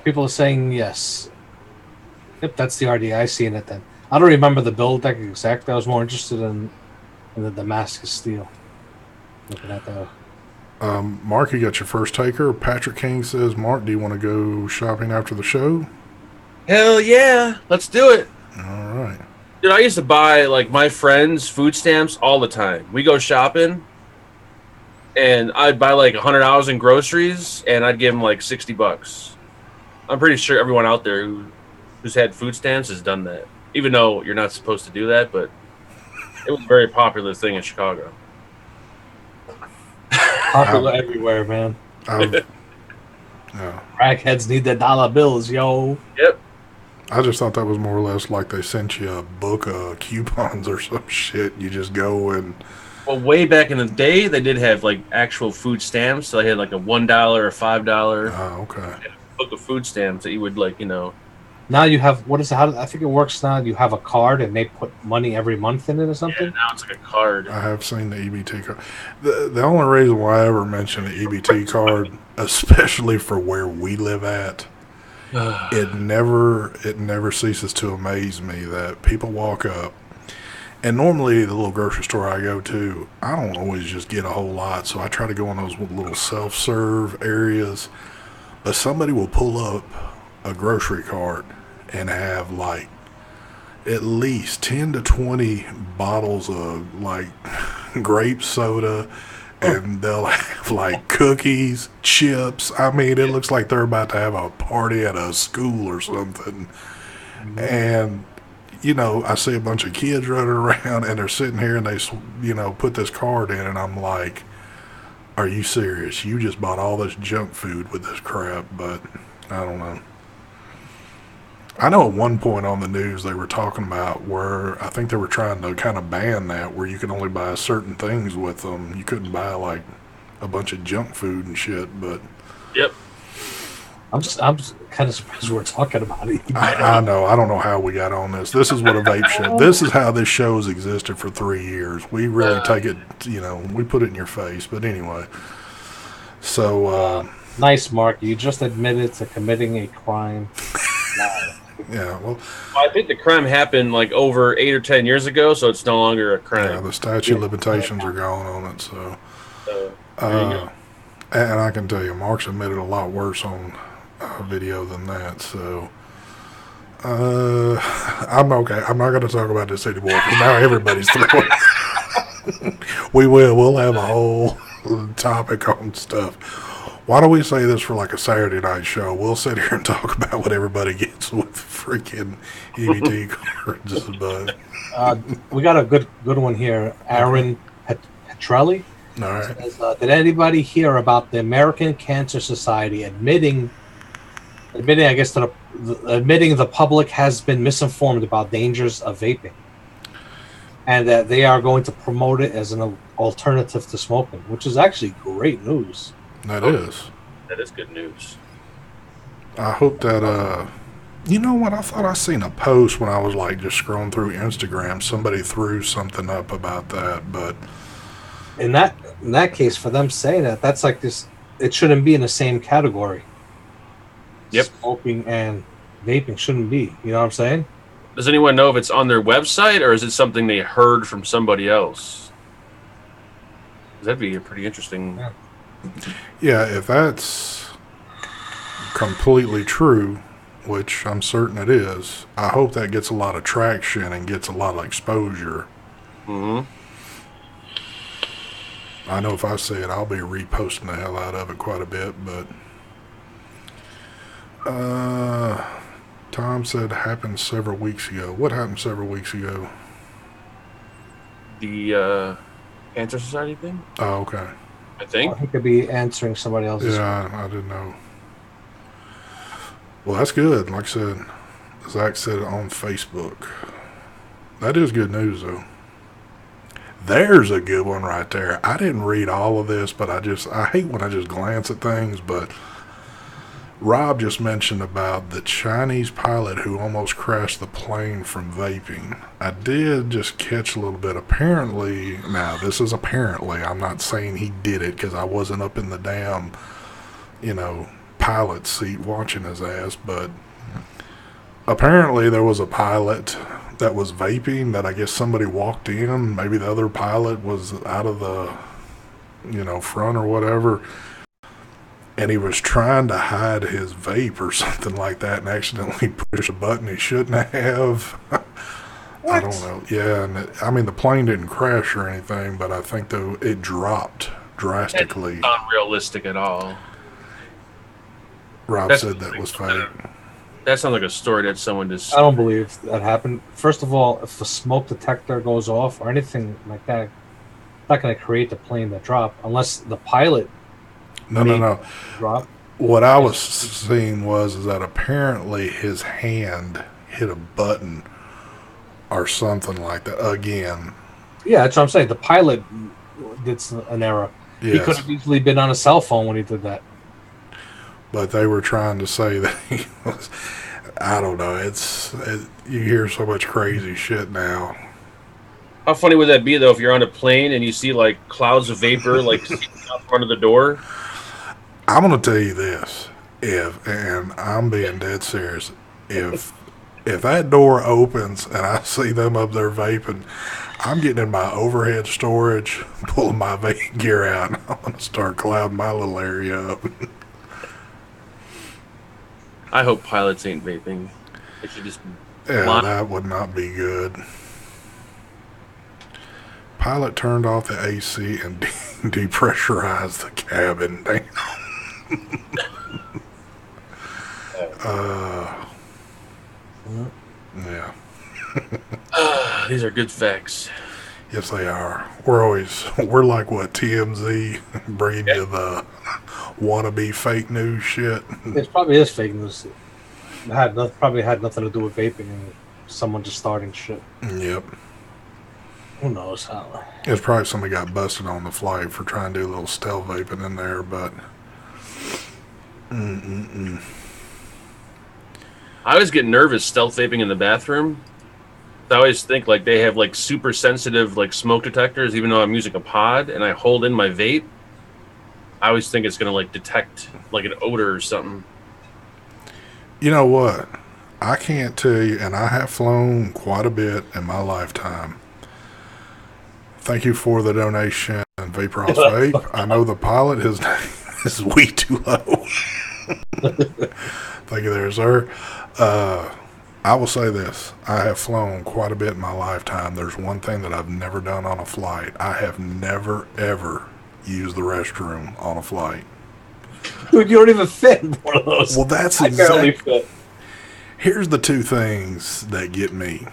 People are saying yes. Yep, that's the RDA. I seen it then. I don't remember the build deck exactly. I was more interested in the Damascus steel. looking at the. Mark, you got your first taker. Patrick King says, Mark, do you want to go shopping after the show? Hell yeah, let's do it. All right. Dude, I used to buy like my friends' food stamps all the time. We go shopping, and I'd buy like $100 in groceries, and I'd give them like $60. I'm pretty sure everyone out there who's had food stamps has done that, even though you're not supposed to do that. But it was a very popular thing in Chicago. Popular everywhere, man. Yeah. Crackheads need their dollar bills, yo. Yep. I just thought that was more or less like they sent you a book of coupons or some shit. You just go and... Well, way back in the day, they did have like actual food stamps. So they had like a $1 or $5 Oh, okay. book of food stamps that you would like, Now you have, what is it? I think it works now. You have a card and they put money every month in it or something. Yeah, now it's like a card. I have seen the EBT card. The only reason why I ever mention the EBT card, especially for where we live at, it never ceases to amaze me that people walk up, and normally the little grocery store I go to, I don't always just get a whole lot, so I try to go in those little self-serve areas, but somebody will pull up a grocery cart and have like at least 10 to 20 bottles of like grape soda, and they'll have like cookies, chips. I mean, it looks like they're about to have a party at a school or something. And, I see a bunch of kids running around and they're sitting here and they, put this card in, and I'm like, are you serious? You just bought all this junk food with this crap, but I don't know. I know at one point on the news they were talking about where I think they were trying to kind of ban that, where you could only buy certain things with them. You couldn't buy like a bunch of junk food and shit, but... Yep. I'm just kind of surprised we're talking about it. I know. I don't know how we got on this. This is what a vape show... This is how this show has existed for 3 years. We really take it, we put it in your face. But anyway. So... Nice, Mark. You just admitted to committing a crime. Yeah, well, I think the crime happened like over 8 or 10 years ago, so it's no longer a crime. Yeah, the statute of limitations are gone on it, so. And I can tell you, Mark's admitted a lot worse on video than that, so. I'm okay. I'm not going to talk about this anymore, because now everybody's throwing. We'll have a whole topic on stuff. Why don't we say this for like a Saturday night show? We'll sit here and talk about what everybody gets with freaking EBT cards. But we got a good one here. Aaron Petrelli. All right. Says, did anybody hear about the American Cancer Society admitting, I guess, admitting the public has been misinformed about dangers of vaping, and that they are going to promote it as an alternative to smoking, which is actually great news. That is good news. I hope that, you know what? I thought I seen a post when I was like just scrolling through Instagram. Somebody threw something up about that, but in that case, for them saying that, that's like this. It shouldn't be in the same category. Yep. Smoking and vaping shouldn't be. You know what I'm saying? Does anyone know if it's on their website or is it something they heard from somebody else? That'd be a pretty interesting. Yeah, if that's completely true, which I'm certain it is, I hope that gets a lot of traction and gets a lot of exposure. Mm-hmm. I know if I say it, I'll be reposting the hell out of it quite a bit, but Tom said happened several weeks ago. What happened several weeks ago? The Cancer Society thing? Oh, okay. I think. He could be answering somebody else's. Yeah, I didn't know. Well, that's good. Like I said, Zach said it on Facebook. That is good news, though. There's a good one right there. I didn't read all of this, but I hate when I just glance at things, but Rob just mentioned about the Chinese pilot who almost crashed the plane from vaping. I did just catch a little bit. Apparently, now this is apparently, I'm not saying he did it because I wasn't up in the damn, pilot seat watching his ass, but apparently there was a pilot that was vaping that I guess somebody walked in. Maybe the other pilot was out of the front or whatever. And he was trying to hide his vape or something like that and accidentally pushed a button he shouldn't have. I don't know. Yeah, and the plane didn't crash or anything, but I think though it dropped drastically. It's not realistic at all. Rob said that was fake. That sounds like a story that someone just... I don't believe that happened. First of all, if the smoke detector goes off or anything like that, it's not going to create the plane that drop unless the pilot... No. Drop. What I was seeing is that apparently his hand hit a button or something like that again. Yeah, that's what I'm saying. The pilot did an error. Yes. He could have easily been on a cell phone when he did that. But they were trying to say that he was... I don't know. You hear so much crazy shit now. How funny would that be, though, if you're on a plane and you see, like, clouds of vapor, like, out front of the door? I'm going to tell you this, and I'm being dead serious, if that door opens and I see them up there vaping, I'm getting in my overhead storage, pulling my vape gear out, and I'm going to start clouding my little area up. I hope pilots ain't vaping. They should just... Yeah, that would not be good. Pilot turned off the AC and depressurized the cabin. Damn. Yeah. These are good facts. Yes, they are. We're like what, TMZ, bringing you the wannabe fake news shit. It probably is fake news. It probably had nothing to do with vaping and someone just starting shit. Yep. Who knows how? It's probably somebody got busted on the flight for trying to do a little stealth vaping in there, but... I always get nervous stealth vaping in the bathroom. I always think like they have like super sensitive like smoke detectors, even though I'm using a pod and I hold in my vape. I always think it's gonna like detect like an odor or something. You know what? I can't tell you, and I have flown quite a bit in my lifetime. Thank you for the donation, Vapor House Vape. I know the pilot, his name is way too low. Thank you there, sir. I will say this. I have flown quite a bit in my lifetime. There's one thing that I've never done on a flight. I have never, ever used the restroom on a flight. Dude, you don't even fit in one of those. Well, that's I barely fit. Here's the two things that get me.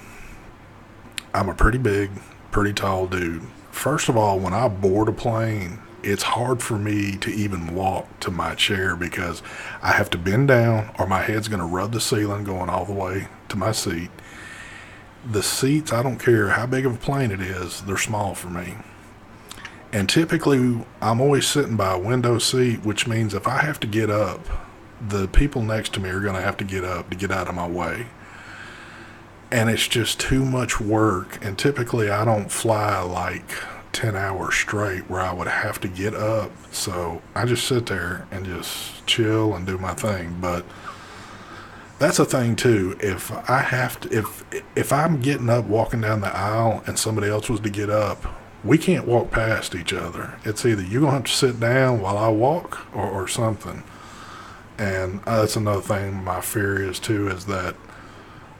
I'm a pretty big, pretty tall dude. First of all, when I board a plane, it's hard for me to even walk to my chair because I have to bend down or my head's going to rub the ceiling going all the way to my seat. The seats, I don't care how big of a plane it is, they're small for me. And typically, I'm always sitting by a window seat, which means if I have to get up, the people next to me are going to have to get up to get out of my way. And it's just too much work. And typically, I don't fly like 10 hours straight where I would have to get up. So I just sit there and just chill and do my thing. But that's a thing too. If I have to, if I'm getting up walking down the aisle and somebody else was to get up, we can't walk past each other. It's either you're going to have to sit down while I walk or something. And that's another thing my fear is too, is that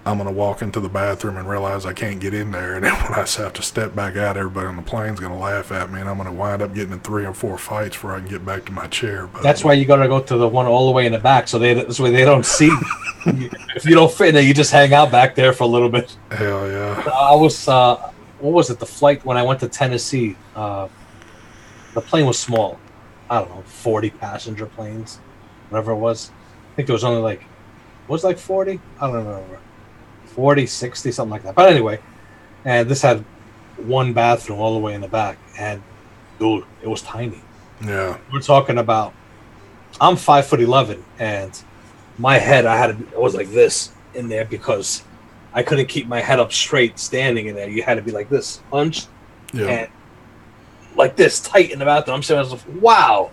I'm going to walk into the bathroom and realize I can't get in there. And then when I have to step back out, everybody on the plane's going to laugh at me. And I'm going to wind up getting in 3 or 4 fights before I can get back to my chair. But that's why you got to go to the one all the way in the back. So this way they don't see. If you don't fit in there, you just hang out back there for a little bit. Hell yeah. I was, what was it? The flight when I went to Tennessee, the plane was small. I don't know, 40 passenger planes, whatever it was. I think there was only like, was it like 40? I don't remember. 40, 60, something like that. But anyway, and this had one bathroom all the way in the back. And, dude, it was tiny. Yeah. We're talking about, I'm 5'11", and my head, it was like this in there because I couldn't keep my head up straight standing in there. You had to be like this, hunched, and like this, tight in the bathroom. I'm saying to myself, wow,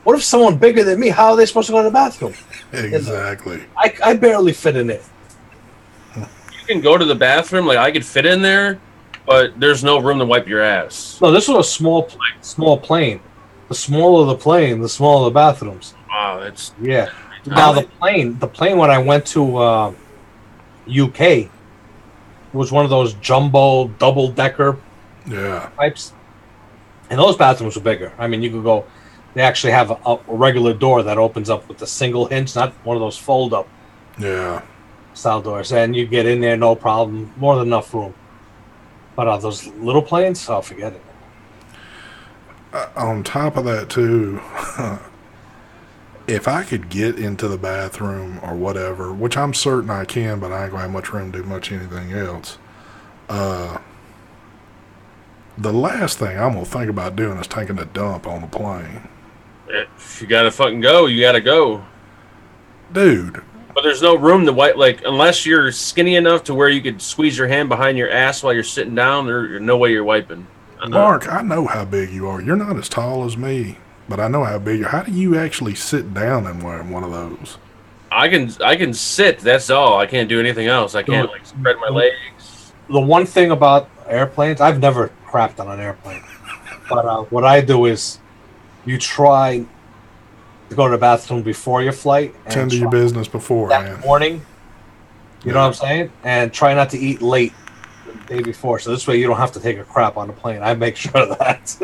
what if someone bigger than me, how are they supposed to go to the bathroom? Exactly. I barely fit in it. You can go to the bathroom, like I could fit in there, but there's no room to wipe your ass. No, this was a small plane. The smaller the plane, the smaller the bathrooms. Wow, that's Yeah. Now the plane when I went to UK, it was one of those jumbo double decker Yeah. types, and those bathrooms were bigger. I mean, you could go. They actually have a regular door that opens up with a single hinge, not one of those fold up Yeah. style doors, and you get in there no problem, more than enough room. But those little planes, oh, forget it. On top of that, too, if I could get into the bathroom or whatever, which I'm certain I can, but I ain't gonna have much room to do much anything else. The last thing I'm gonna think about doing is taking a dump on the plane. if you gotta fucking go, you gotta go. Dude. But there's no room to wipe, like, unless you're skinny enough to where you could squeeze your hand behind your ass while you're sitting down, there's no way you're wiping. Mark, I know how big you are. You're not as tall as me, but I know how big you are. How do you actually sit down and wear one of those? I can sit, that's all. I can't do anything else. I can't, like, spread my legs. The one thing about airplanes, I've never crapped on an airplane, but what I do is you try to go to the bathroom before your flight. And tend to your business beforehand. That morning, you know what I'm saying? And try not to eat late the day before. So this way you don't have to take a crap on the plane. I make sure of that.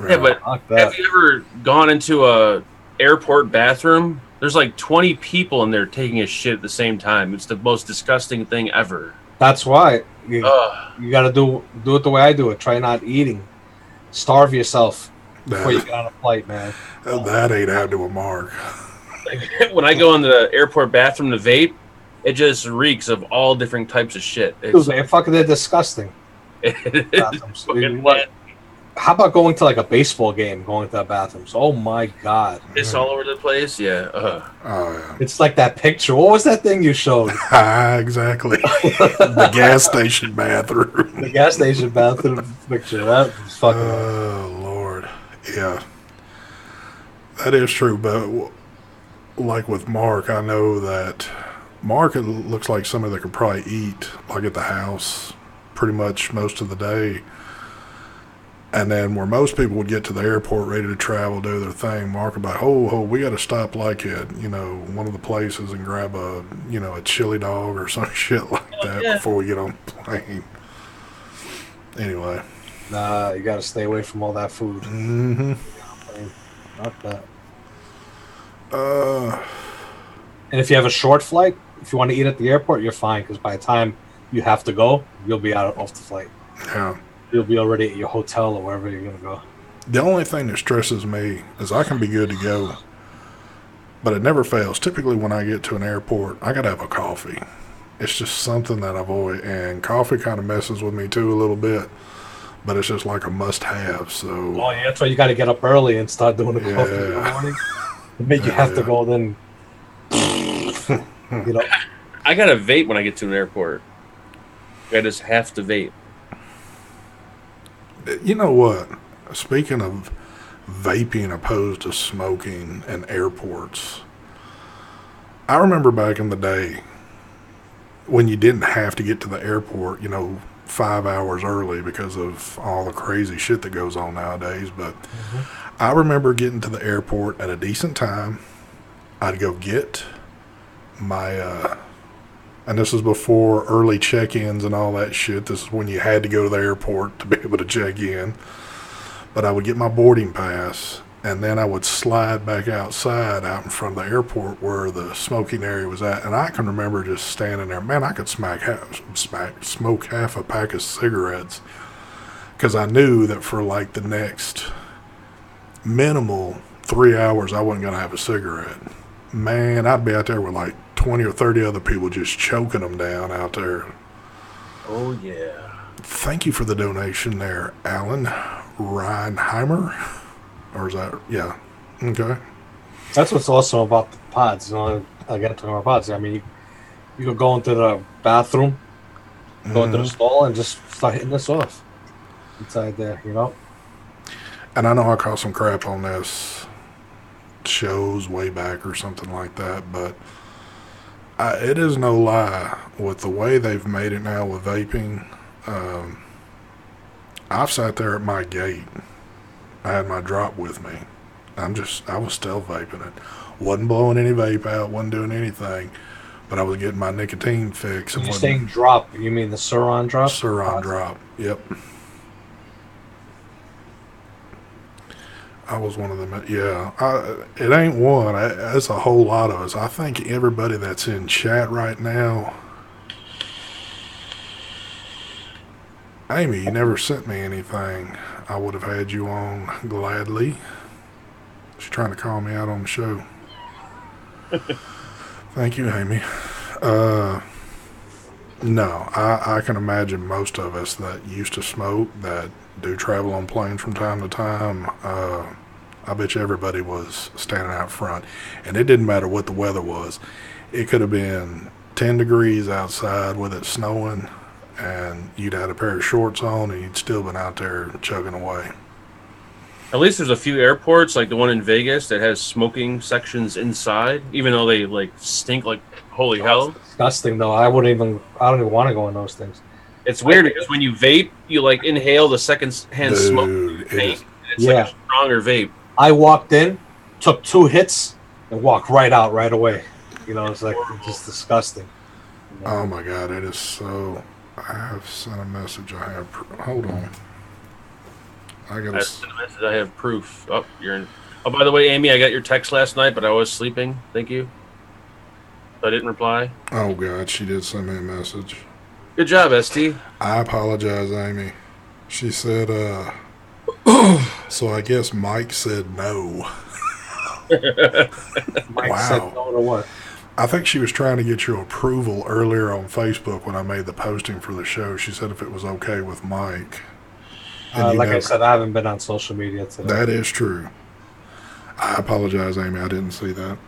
Yeah, but have you ever gone into a airport bathroom? There's like 20 people in there taking a shit at the same time. It's the most disgusting thing ever. That's why you got to do it the way I do it. Try not eating. Starve yourself before you get on a flight, man. That ain't happening with Mark. When I go in the airport bathroom to vape, it just reeks of all different types of shit. Dude, they're disgusting. How about going to like a baseball game, going to the bathrooms? Oh my god. It's all over the place, yeah. Oh, yeah. It's like that picture. What was that thing you showed? Exactly. The gas station bathroom. The gas station bathroom picture. That was fucking. Oh, Lord. Yeah. That is true, but like with Mark, I know that Mark, it looks like somebody that could probably eat, like at the house, pretty much most of the day. And then where most people would get to the airport ready to travel, do their thing, Mark would be like, we got to stop like at, one of the places and grab a chili dog or some shit like that before we get on the plane. Anyway. Nah, you got to stay away from all that food. Mm-hmm. Not that. And if you have a short flight, if you want to eat at the airport, you're fine, because by the time you have to go, you'll be off the flight. Yeah. You'll be already at your hotel or wherever you're going to go. The only thing that stresses me is I can be good to go, but it never fails. Typically when I get to an airport, I got to have a coffee. It's just something that I've always, and coffee kind of messes with me too a little bit, but it's just like a must-have. So. Oh yeah, that's why you got to get up early and start doing the coffee in the morning. To make you have to go then. I got to vape when I get to an airport. I just have to vape. You know what? Speaking of vaping opposed to smoking in airports, I remember back in the day when you didn't have to get to the airport, 5 hours early because of all the crazy shit that goes on nowadays. But I remember getting to the airport at a decent time. I'd go get my, and this was before early check-ins and all that shit. This is when you had to go to the airport to be able to check in. But I would get my boarding pass, and then I would slide back outside out in front of the airport where the smoking area was at. And I can remember just standing there. Man, I could smoke half a pack of cigarettes, because I knew that for like the next minimal 3 hours I wasn't going to have a cigarette. Man, I'd be out there with like 20 or 30 other people just choking them down out there. Oh, yeah. Thank you for the donation there, Alan Reinheimer. Or is that, yeah. Okay. That's what's awesome about the pods. I got to our pods. I mean, you could go into the bathroom, go into the stall, and just start hitting this off inside there, And I know I caught some crap on this shows way back or something like that, but it is no lie with the way they've made it now with vaping. I've sat there at my gate. I had my drop with me, I was still vaping it. Wasn't blowing any vape out, wasn't doing anything, but I was getting my nicotine fix. When you're saying drop, you mean the Suron drop? Suron drop, yep. I was one of them. Yeah, it ain't one. It's a whole lot of us. I think everybody that's in chat right now. Amy, you never sent me anything. I would have had you on gladly. She's trying to call me out on the show. Thank you, Amy. No, I can imagine most of us that used to smoke, that do travel on planes from time to time. I bet you everybody was standing out front. And it didn't matter what the weather was. It could have been 10 degrees outside with it snowing, and you'd had a pair of shorts on, and you'd still been out there chugging away. At least there's a few airports, like the one in Vegas, that has smoking sections inside, even though they like stink like holy hell. Disgusting, though. I don't even want to go in those things. It's weird because when you vape, you like inhale the second-hand smoke. It's like a stronger vape. I walked in, took 2 hits, and walked right out right away. You know, it's like just disgusting. You know? Oh my God, it is so. I have sent a message. Hold on. I sent a message. I have proof. Oh, you're in. Oh, by the way, Amy, I got your text last night, but I was sleeping. Thank you. So I didn't reply. Oh God, she did send me a message. Good job, ST. I apologize, Amy. She said, so I guess Mike said no. Mike said no to what? I think she was trying to get your approval earlier on Facebook when I made the posting for the show. She said if it was okay with Mike. I said, I haven't been on social media today. That is true. I apologize, Amy. I didn't see that.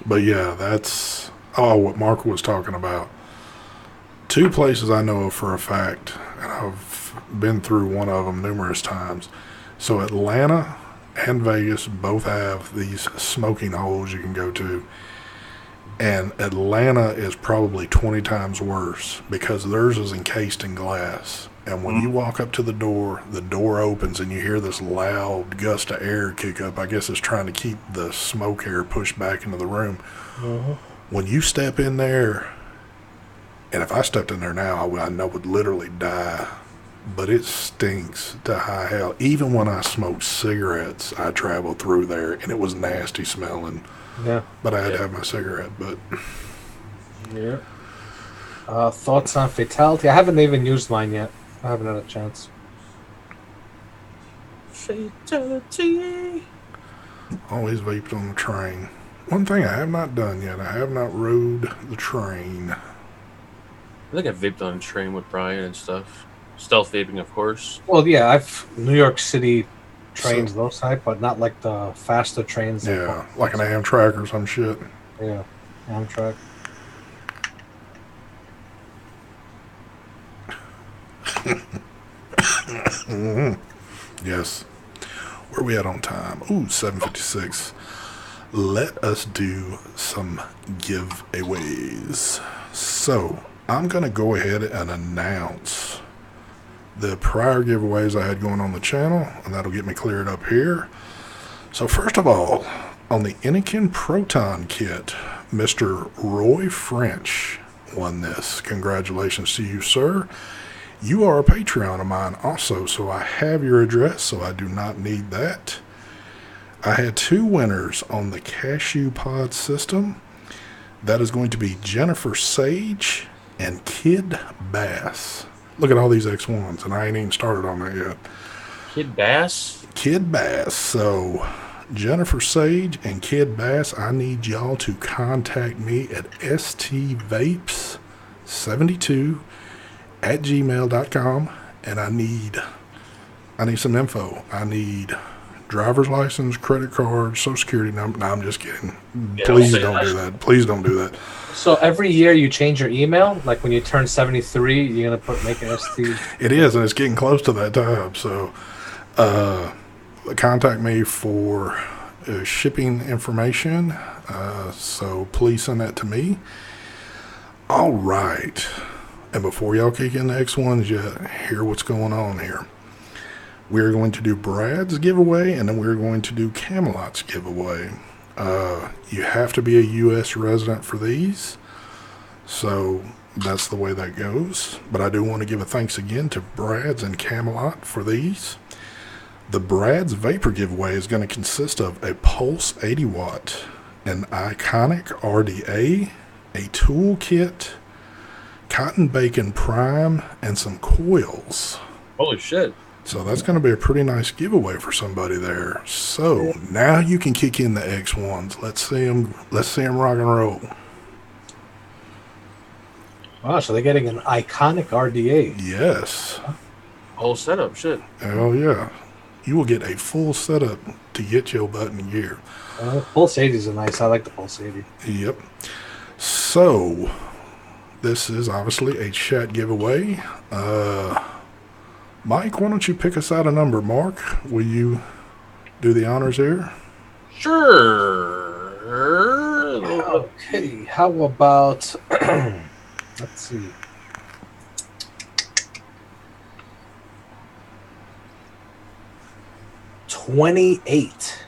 But yeah, that's what Mark was talking about. 2 places I know of for a fact, and I've been through one of them numerous times. So Atlanta and Vegas both have these smoking holes you can go to. And Atlanta is probably 20 times worse because theirs is encased in glass. And when you walk up to the door opens and you hear this loud gust of air kick up. I guess it's trying to keep the smoke air pushed back into the room. When you step in there, and if I stepped in there now, I know would literally die. But it stinks to high hell. Even when I smoked cigarettes, I traveled through there, and it was nasty smelling. Yeah. But I had to have my cigarette, but... Yeah. Thoughts on Fatality? I haven't even used mine yet. I haven't had a chance. Fatality. Always vaped on the train. One thing I have not done yet, I have not rode the train. I think I vaped on a train with Brian and stuff. Stealth vaping, of course. Well, yeah, I've New York City trains, those type, but not like the faster trains. Yeah, like an Amtrak or some shit. Yeah, Amtrak. Yes. Where are we at on time? Ooh, 7:56. Let us do some giveaways. So, I'm going to go ahead and announce the prior giveaways I had going on the channel, and that'll get me cleared up here. So first of all, on the Anakin Proton Kit, Mr. Roy French won this. Congratulations to you, sir. You are a Patreon of mine also, so I have your address, so I do not need that. I had 2 winners on the Cashew Pod system. That is going to be Jennifer Sage and Kid Bass. Look at all these X1s, and I ain't even started on that yet. Kid Bass? Kid Bass. So, Jennifer Sage and Kid Bass, I need y'all to contact me at stvapes72@gmail.com, and I need some info. I need driver's license, credit card, social security number. No, I'm just kidding. Please don't do that. Please don't do that. So every year you change your email? Like when you turn 73, you're going to make an ST? It is, and it's getting close to that time. So contact me for shipping information. So please send that to me. All right. And before y'all kick in the X1s yet, hear what's going on here. We're going to do Brad's giveaway, and then we're going to do Camelot's giveaway. You have to be a U.S. resident for these, so that's the way that goes. But I do want to give a thanks again to Brad's and Camelot for these. The Brad's Vapor giveaway is going to consist of a Pulse 80 watt, an Iconic RDA, a toolkit, Cotton Bacon Prime, and some coils. Holy shit. So that's going to be a pretty nice giveaway for somebody there. So now you can kick in the X1s. Let's see them rock and roll. Wow, so they're getting an Iconic RDA. Yes. Whole setup, shit. Hell yeah. You will get a full setup to get your butt in gear. Pulse 80s are nice. I like the Pulse 80. Yep. So this is obviously a chat giveaway. Mike, why don't you pick us out a number? Mark, will you do the honors here? Sure. Okay, how about, let's see. $28.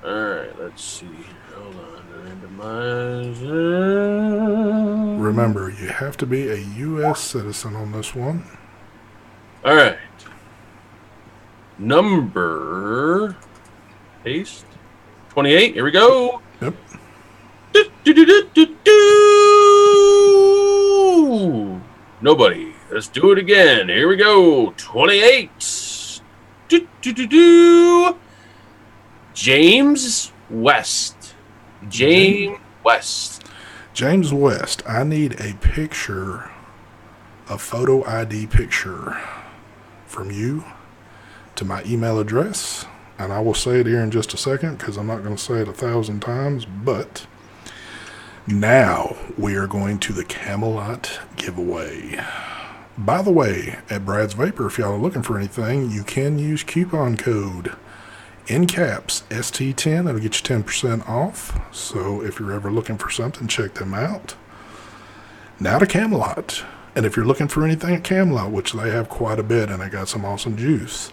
All right, let's see. Hold on. Randomizer. Remember, you have to be a U.S. citizen on this one. All right. Number. Paste. 28. Here we go. Yep. Nobody. Let's do it again. Here we go. 28. James West. James West. James West, I need a picture, a photo ID picture from you to my email address. And I will say it here in just a second because I'm not going to say it 1,000 times. But now we are going to the Camelot giveaway. By the way, at Brad's Vapor, if y'all are looking for anything, you can use coupon code in caps ST10. That'll get you 10% off. So if you're ever looking for something, check them out. Now to Camelot. And if you're looking for anything at Camelot, which they have quite a bit, and they got some awesome juice,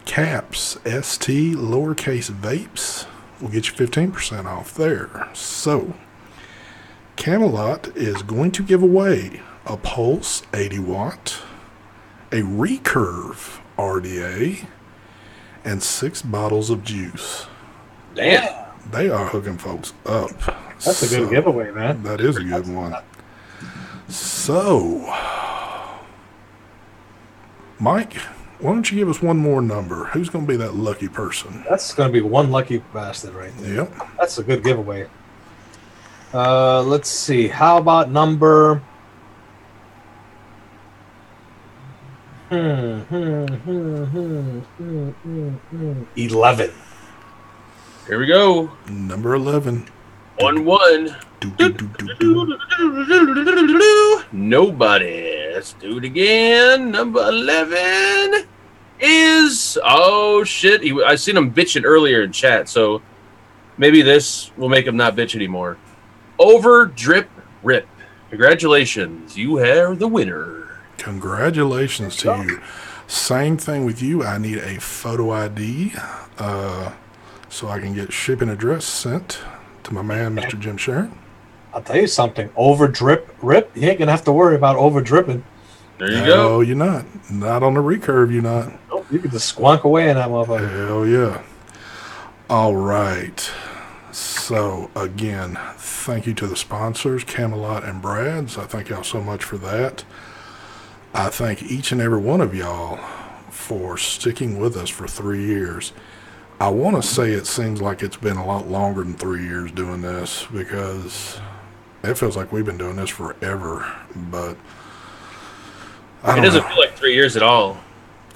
caps ST lowercase vapes will get you 15% off there. So Camelot is going to give away a Pulse 80 watt, a Recurve RDA, and 6 bottles of juice. Damn. They are hooking folks up. That's a good giveaway, man. That is a good one. So, Mike, why don't you give us one more number? Who's going to be that lucky person? That's going to be one lucky bastard right there. Yep. That's a good giveaway. Let's see. How about number... 11. Here we go. Number 11. 1-1. Do, do, do, do, do. Nobody. Let's do it again. Number 11 is... Oh, shit. I seen him bitching earlier in chat, so maybe this will make him not bitch anymore. Over Drip Rip. Congratulations. You are the winner. Congratulations to you. Same thing with you. I need a photo ID so I can get shipping address sent to my man, Mr. Jim Sharon. I'll tell you something. Over drip rip. You ain't going to have to worry about over dripping. There you go. No, you're not. Not on the Recurve, you're not. Nope, you can just squonk away in that motherfucker. Hell yeah. All right. So, again, thank you to the sponsors, Camelot and Brad's. I thank y'all so much for that. I thank each and every one of y'all for sticking with us for 3 years. I want to say it seems like it's been a lot longer than 3 years doing this because it feels like we've been doing this forever. But it doesn't feel like 3 years at all.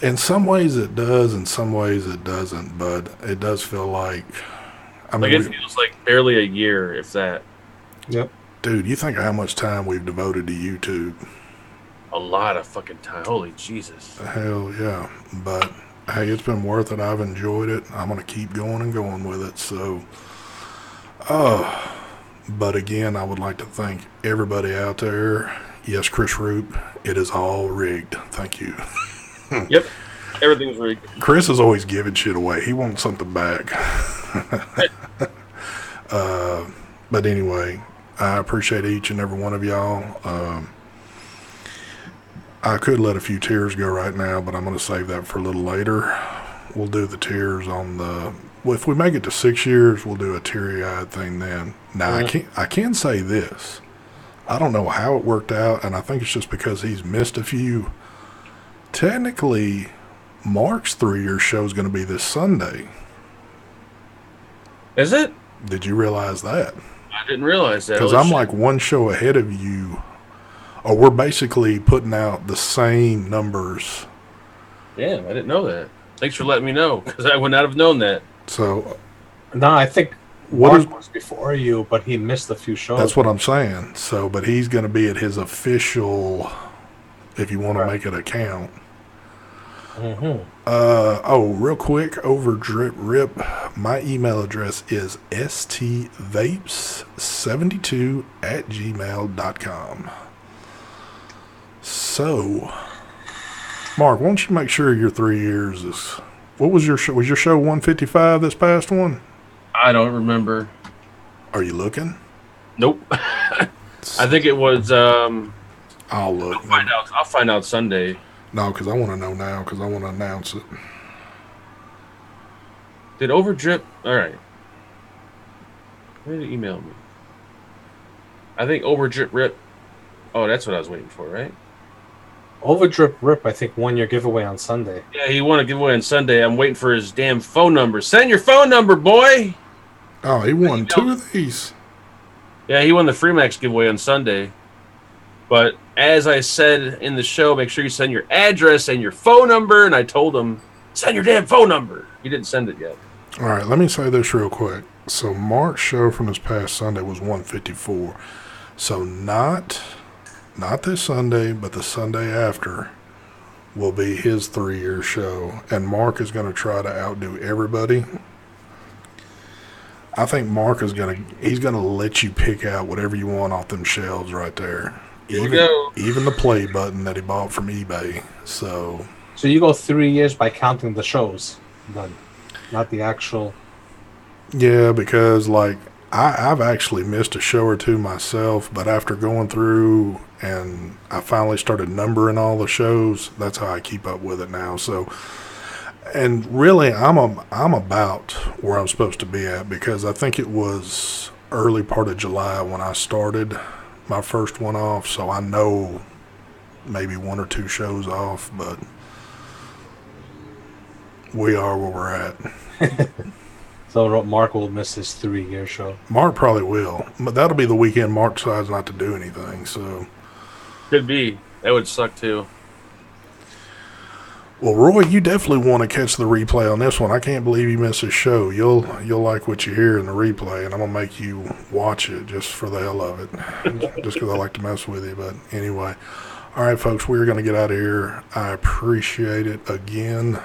In some ways it does, in some ways it doesn't. But it does feel like... it feels like barely a year, if that. Yep. Dude, you think of how much time we've devoted to YouTube. A lot of fucking time. Holy Jesus. Hell yeah. But, hey, it's been worth it. I've enjoyed it. I'm going to keep going and going with it. So, but again, I would like to thank everybody out there. Yes, Chris Roop, it is all rigged. Thank you. Yep. Everything's rigged. Chris is always giving shit away. He wants something back. But anyway, I appreciate each and every one of y'all. I could let a few tears go right now, but I'm going to save that for a little later. We'll do the tears on the... Well, if we make it to 6 years, we'll do a teary-eyed thing then. Now, I can say this. I don't know how it worked out, and I think it's just because he's missed a few. Technically, Mark's 3-year show is going to be this Sunday. Is it? Did you realize that? I didn't realize that. Because I'm like one show ahead of you. Or we're basically putting out the same numbers. Damn, I didn't know that. Thanks for letting me know, because I would not have known that. So, no, I think Mark was before you, but he missed a few shows. That's what I'm saying. So, but he's going to be at his official, if you want to make it a count. Real quick, over Drip Rip, my email address is stvapes72@gmail.com. So, Mark, why don't you make sure your 3 years is... What was your show? Was your show 155 this past one? I don't remember. Are you looking? Nope. I think it was... I'll look. I'll find out Sunday. No, because I want to know now, because I want to announce it. Did Overdrip... All right. Where did he email me? I think Overdrip Rip... Oh, that's what I was waiting for, right? Overdrip Rip, I think, won your giveaway on Sunday. Yeah, he won a giveaway on Sunday. I'm waiting for his damn phone number. Send your phone number, boy! Oh, he won 2 of these. Yeah, he won the Freemax giveaway on Sunday. But as I said in the show, make sure you send your address and your phone number. And I told him, send your damn phone number. He didn't send it yet. All right, let me say this real quick. So Mark's show from this past Sunday was 154. So not this Sunday, but the Sunday after will be his 3-year show. And Mark is going to try to outdo everybody. I think Mark is he's going to let you pick out whatever you want off them shelves right there. Even the play button that he bought from eBay. So you go 3 years by counting the shows, then, not the actual. Yeah, because like I've actually missed a show or two myself, but after going through and I finally started numbering all the shows, that's how I keep up with it now. So, and really, I'm about where I'm supposed to be at, because I think it was early part of July when I started my first one off, so I know maybe 1 or 2 shows off, but we are where we're at. So Mark will miss his 3-year show. Mark probably will, but that'll be the weekend Mark decides not to do anything. So could be. That would suck too. Well, Roy, you definitely want to catch the replay on this one. I can't believe you missed his show. You'll like what you hear in the replay, and I'm gonna make you watch it just for the hell of it, just because I like to mess with you. But anyway. All right, folks, we're going to get out of here. I appreciate it again.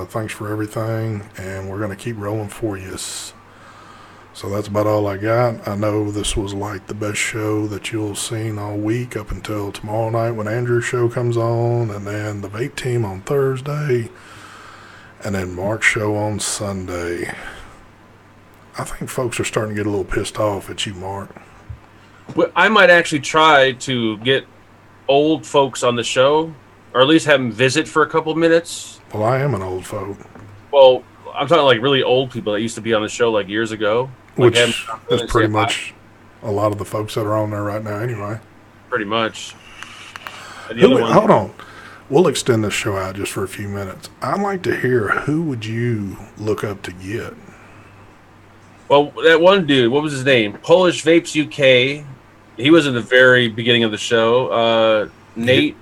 Thanks for everything, and we're going to keep rolling for you. So that's about all I got. I know this was like the best show that you'll have seen all week up until tomorrow night when Andrew's show comes on, and then the Vape Team on Thursday, and then Mark's show on Sunday. I think folks are starting to get a little pissed off at you, Mark. Well, I might actually try to get old folks on the show, or at least have them visit for a couple minutes. Well, I am an old folk. Well, I'm talking like really old people that used to be on the show like years ago. Which is pretty much a lot of the folks that are on there right now anyway. Pretty much. Hold on. We'll extend this show out just for a few minutes. I'd like to hear, who would you look up to get? Well, that one dude, what was his name? Polish Vapes UK. He was in the very beginning of the show. Nate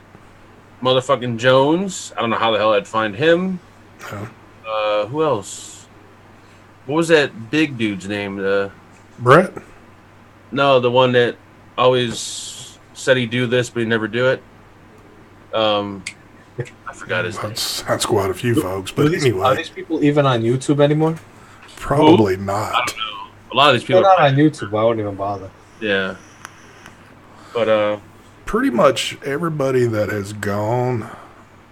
motherfucking Jones. I don't know how the hell I'd find him. Who else? What was that big dude's name? Brett? No, the one that always said he'd do this, but he'd never do it. I forgot his name. That's quite a few folks, but anyway. Are these people even on YouTube anymore? Probably not. I don't know. A lot of these people are not on YouTube. I wouldn't even bother. Yeah. But pretty much everybody that has gone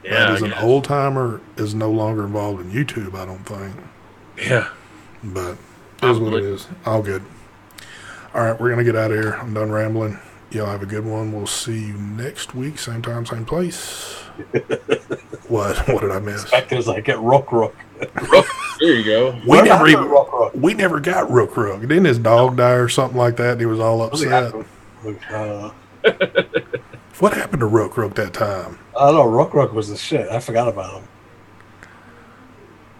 Yeah, that is I an guess. old timer is no longer involved in YouTube, I don't think. Yeah. But it is what it is. All good. All right, we're going to get out of here. I'm done rambling. Y'all have a good one. We'll see you next week. Same time, same place. What did I miss? Spectre's like at Rook. There you go. We never got Rook. Didn't his dog die or something like that? And he was all upset. What happened to Rook that time? I don't know. Rook was the shit. I forgot about him.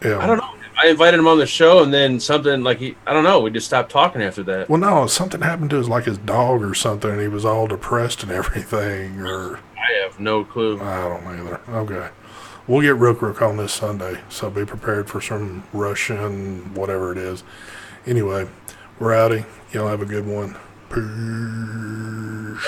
Yeah. I don't know. I invited him on the show, and then something like I don't know. We just stopped talking after that. Well, no, something happened to his dog or something, and he was all depressed and everything. Or I have no clue. I don't either. Okay. We'll get Rook on this Sunday, so be prepared for some Russian, whatever it is. Anyway, we're outie. Y'all have a good one. Peace.